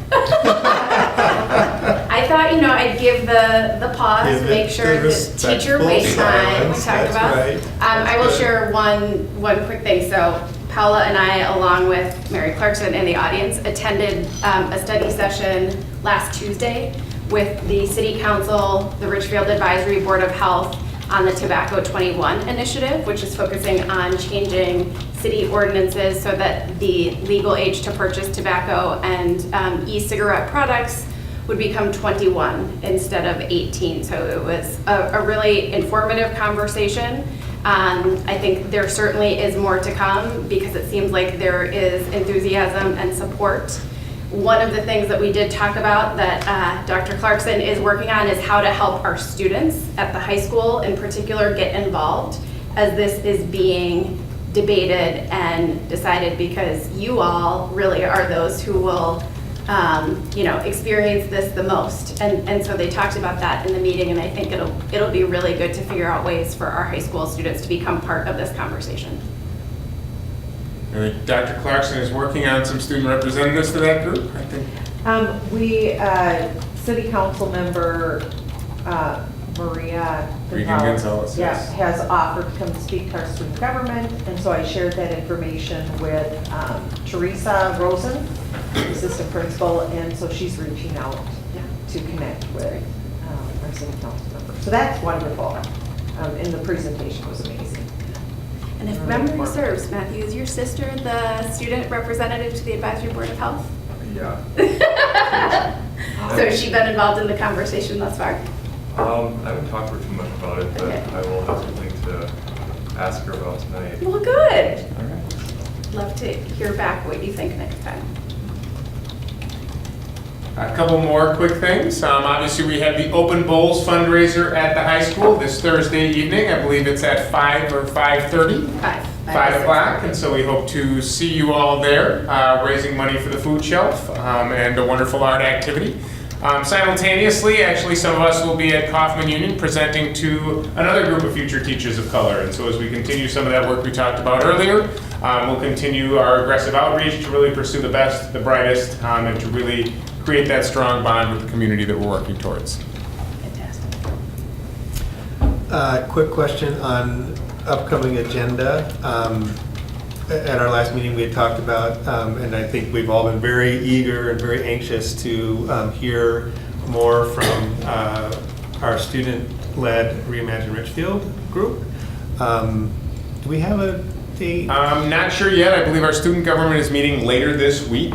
I thought, I'd give the pause to make sure the teacher wait time we talked about. Right. I will share one quick thing. So Paula and I, along with Mary Clarkson and the audience, attended a study session last Tuesday with the City Council, the Richfield Advisory Board of Health on the Tobacco 21 initiative, which is focusing on changing city ordinances so that the legal age to purchase tobacco and e-cigarette products would become 21 instead of 18. So it was a really informative conversation. I think there certainly is more to come because it seems like there is enthusiasm and support. One of the things that we did talk about that Dr. Clarkson is working on is how to help our students at the high school in particular get involved as this is being debated and decided, because you all really are those who will experience this the most. And so they talked about that in the meeting, and I think it'll be really good to figure out ways for our high school students to become part of this conversation. Dr. Clarkson is working on some student representatives to that group, I think. City Council member Maria Gonzalez, yes. has offered to come speak to our student government, and so I shared that information with Teresa Rosen, assistant principal, and so she's reaching out to connect with our city council member. So that's wonderful, and the presentation was amazing. And if memory serves, Matthew, is your sister the student representative to the Advisory Board of Health? Yeah. So has she been involved in the conversation thus far? I haven't talked to her too much about it, but Okay. I will have something to ask her about tonight. Well, good. Love to hear back what you think next time. A couple more quick things. Obviously, we have the Open Bowls fundraiser at the high school this Thursday evening. I believe it's at 5 or 5:30. 5. 5 o'clock, and so we hope to see you all there, raising money for the food shelf, and a wonderful art activity. Simultaneously, actually, some of us will be at Kaufman Union presenting to another group of future teachers of color. And so as we continue some of that work we talked about earlier, we'll continue our aggressive outreach to really pursue the best, the brightest, and to really create that strong bond with the community that we're working towards. Quick question on upcoming agenda. At our last meeting, we had talked about, and I think we've all been very eager and very anxious to hear more from our student-led Reimagine Richfield group. Do we have a date? I'm not sure yet. I believe our student government is meeting later this week.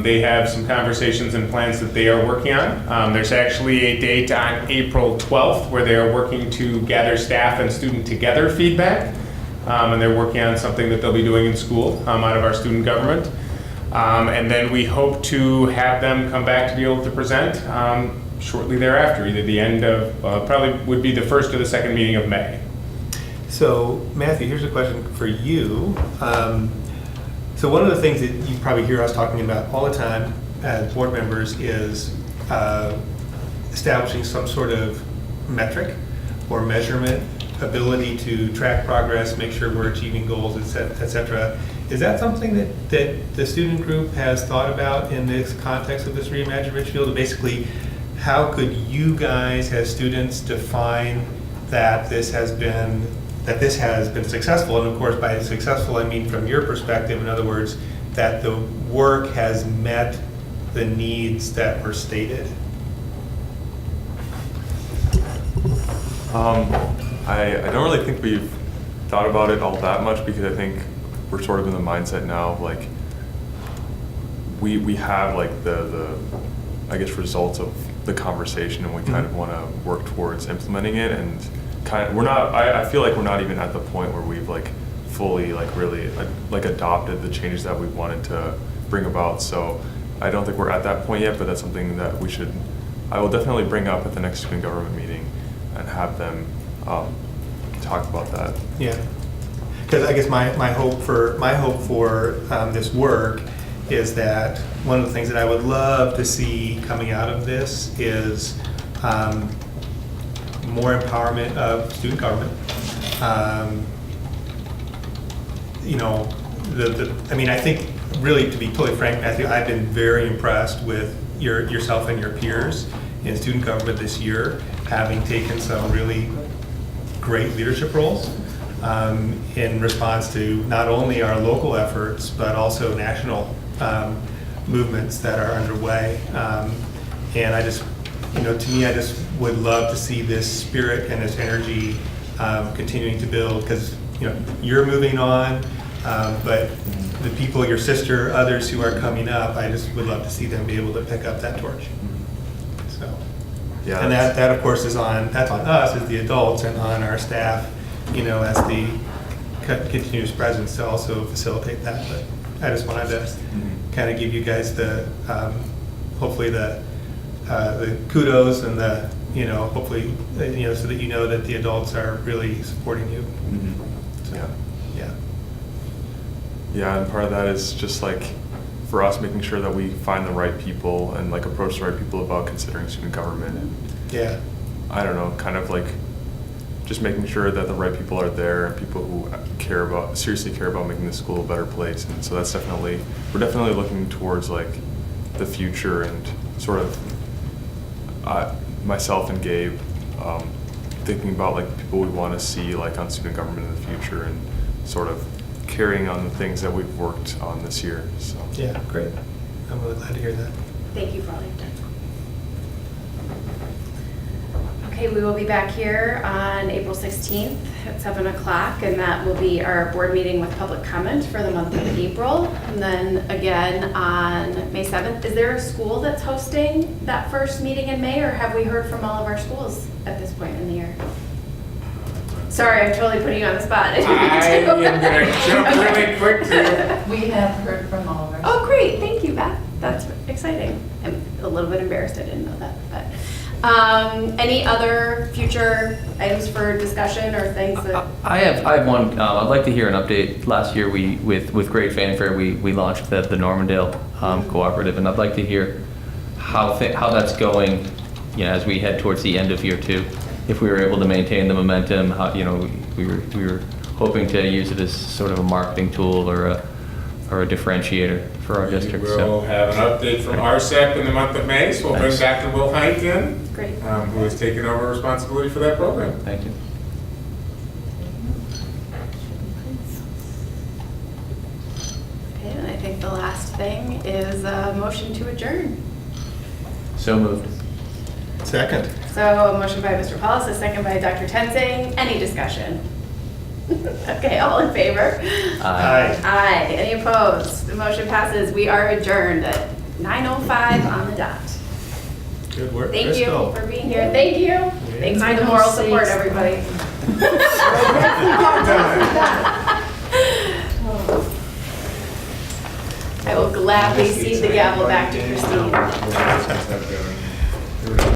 They have some conversations and plans that they are working on. There's actually a date on April 12th where they are working to gather staff and student together feedback. And they're working on something that they'll be doing in school out of our student government. And then we hope to have them come back to be able to present shortly thereafter, either the end of, probably would be the first or the second meeting of May. So, Matthew, here's a question for you. So one of the things that you probably hear us talking about all the time as board members is establishing some sort of metric or measurement, ability to track progress, make sure we're achieving goals, et cetera. Is that something that the student group has thought about in this context of this Reimagine Richfield? Basically, how could you guys as students define that this has been successful? And of course, by successful, I mean from your perspective, in other words, that the work has met the needs that were stated. I don't really think we've thought about it all that much because I think we're sort of in the mindset now of like we have like the I guess results of the conversation and we kind of want to work towards implementing it, and kind of I feel like we're not even at the point where we've like fully like really like adopted the changes that we wanted to bring about. So I don't think we're at that point yet, but that's something that I will definitely bring up at the next student government meeting and have them talk about that. Yeah, because I guess my hope for this work is that one of the things that I would love to see coming out of this is more empowerment of student government. I mean, I think really, to be totally frank, Matthew, I've been very impressed with yourself and your peers in student government this year, having taken some really great leadership roles in response to not only our local efforts, but also national movements that are underway. And I just, to me, I just would love to see this spirit and this energy continuing to build, because, you're moving on, but the people, your sister, others who are coming up, I just would love to see them be able to pick up that torch. So, yeah, and that of course that's on us as the adults and on our staff, as the continuous presence to also facilitate that. But I just wanted to kind of give you guys the hopefully the kudos and the hopefully so that that the adults are really supporting you. So, yeah, and part of that is just like for us making sure that we find the right people and like approach the right people about considering student government, and I don't know, kind of like just making sure that the right people are there and people who seriously care about making the school a better place. And so that's we're definitely looking towards like the future and sort of myself and Gabe thinking about like the people we want to see like on student government in the future and sort of carrying on the things that we've worked on this year. So yeah, great. I'm really glad to hear that. Thank you for all you've done. Okay, we will be back here on April 16th at 7 o'clock, and that will be our board meeting with public comment for the month of April. And then again on May 7th, is there a school that's hosting that first meeting in May, or have we heard from all of our schools at this point in the year? Sorry, I'm totally putting you on the spot. I am going to jump really quick to... We have heard from all of our Oh, great. Thank you, Beth. That's exciting. I'm a little bit embarrassed I didn't know that. But Any other future items for discussion or things that? I have one. I'd like to hear an update. Last year, with great fanfare, we launched the Normandale Cooperative, and I'd like to hear how that's going. You know, as we head towards the end of year 2, if we were able to maintain the momentum, how, you know, we were hoping to use it as sort of a marketing tool or a differentiator for our district. We'll have an update from RSEP in the month of May, so we'll bring Thanks. Dr. Will Height in. Great. Who has taken over responsibility for that program. Thank you. Okay, and I think the last thing is a motion to adjourn. So moved. Second. So a motion by Mr. Paulus, a second by Dr. Tenzing. Any discussion? Okay, all in favor? Aye. Aye. Any opposed? The motion passes. We are adjourned at 9:05 on the dot. Good work, Thank you Crystal. for being here. Thank you. Thanks for the moral support, everybody. I will gladly cede the gavel back to Christine.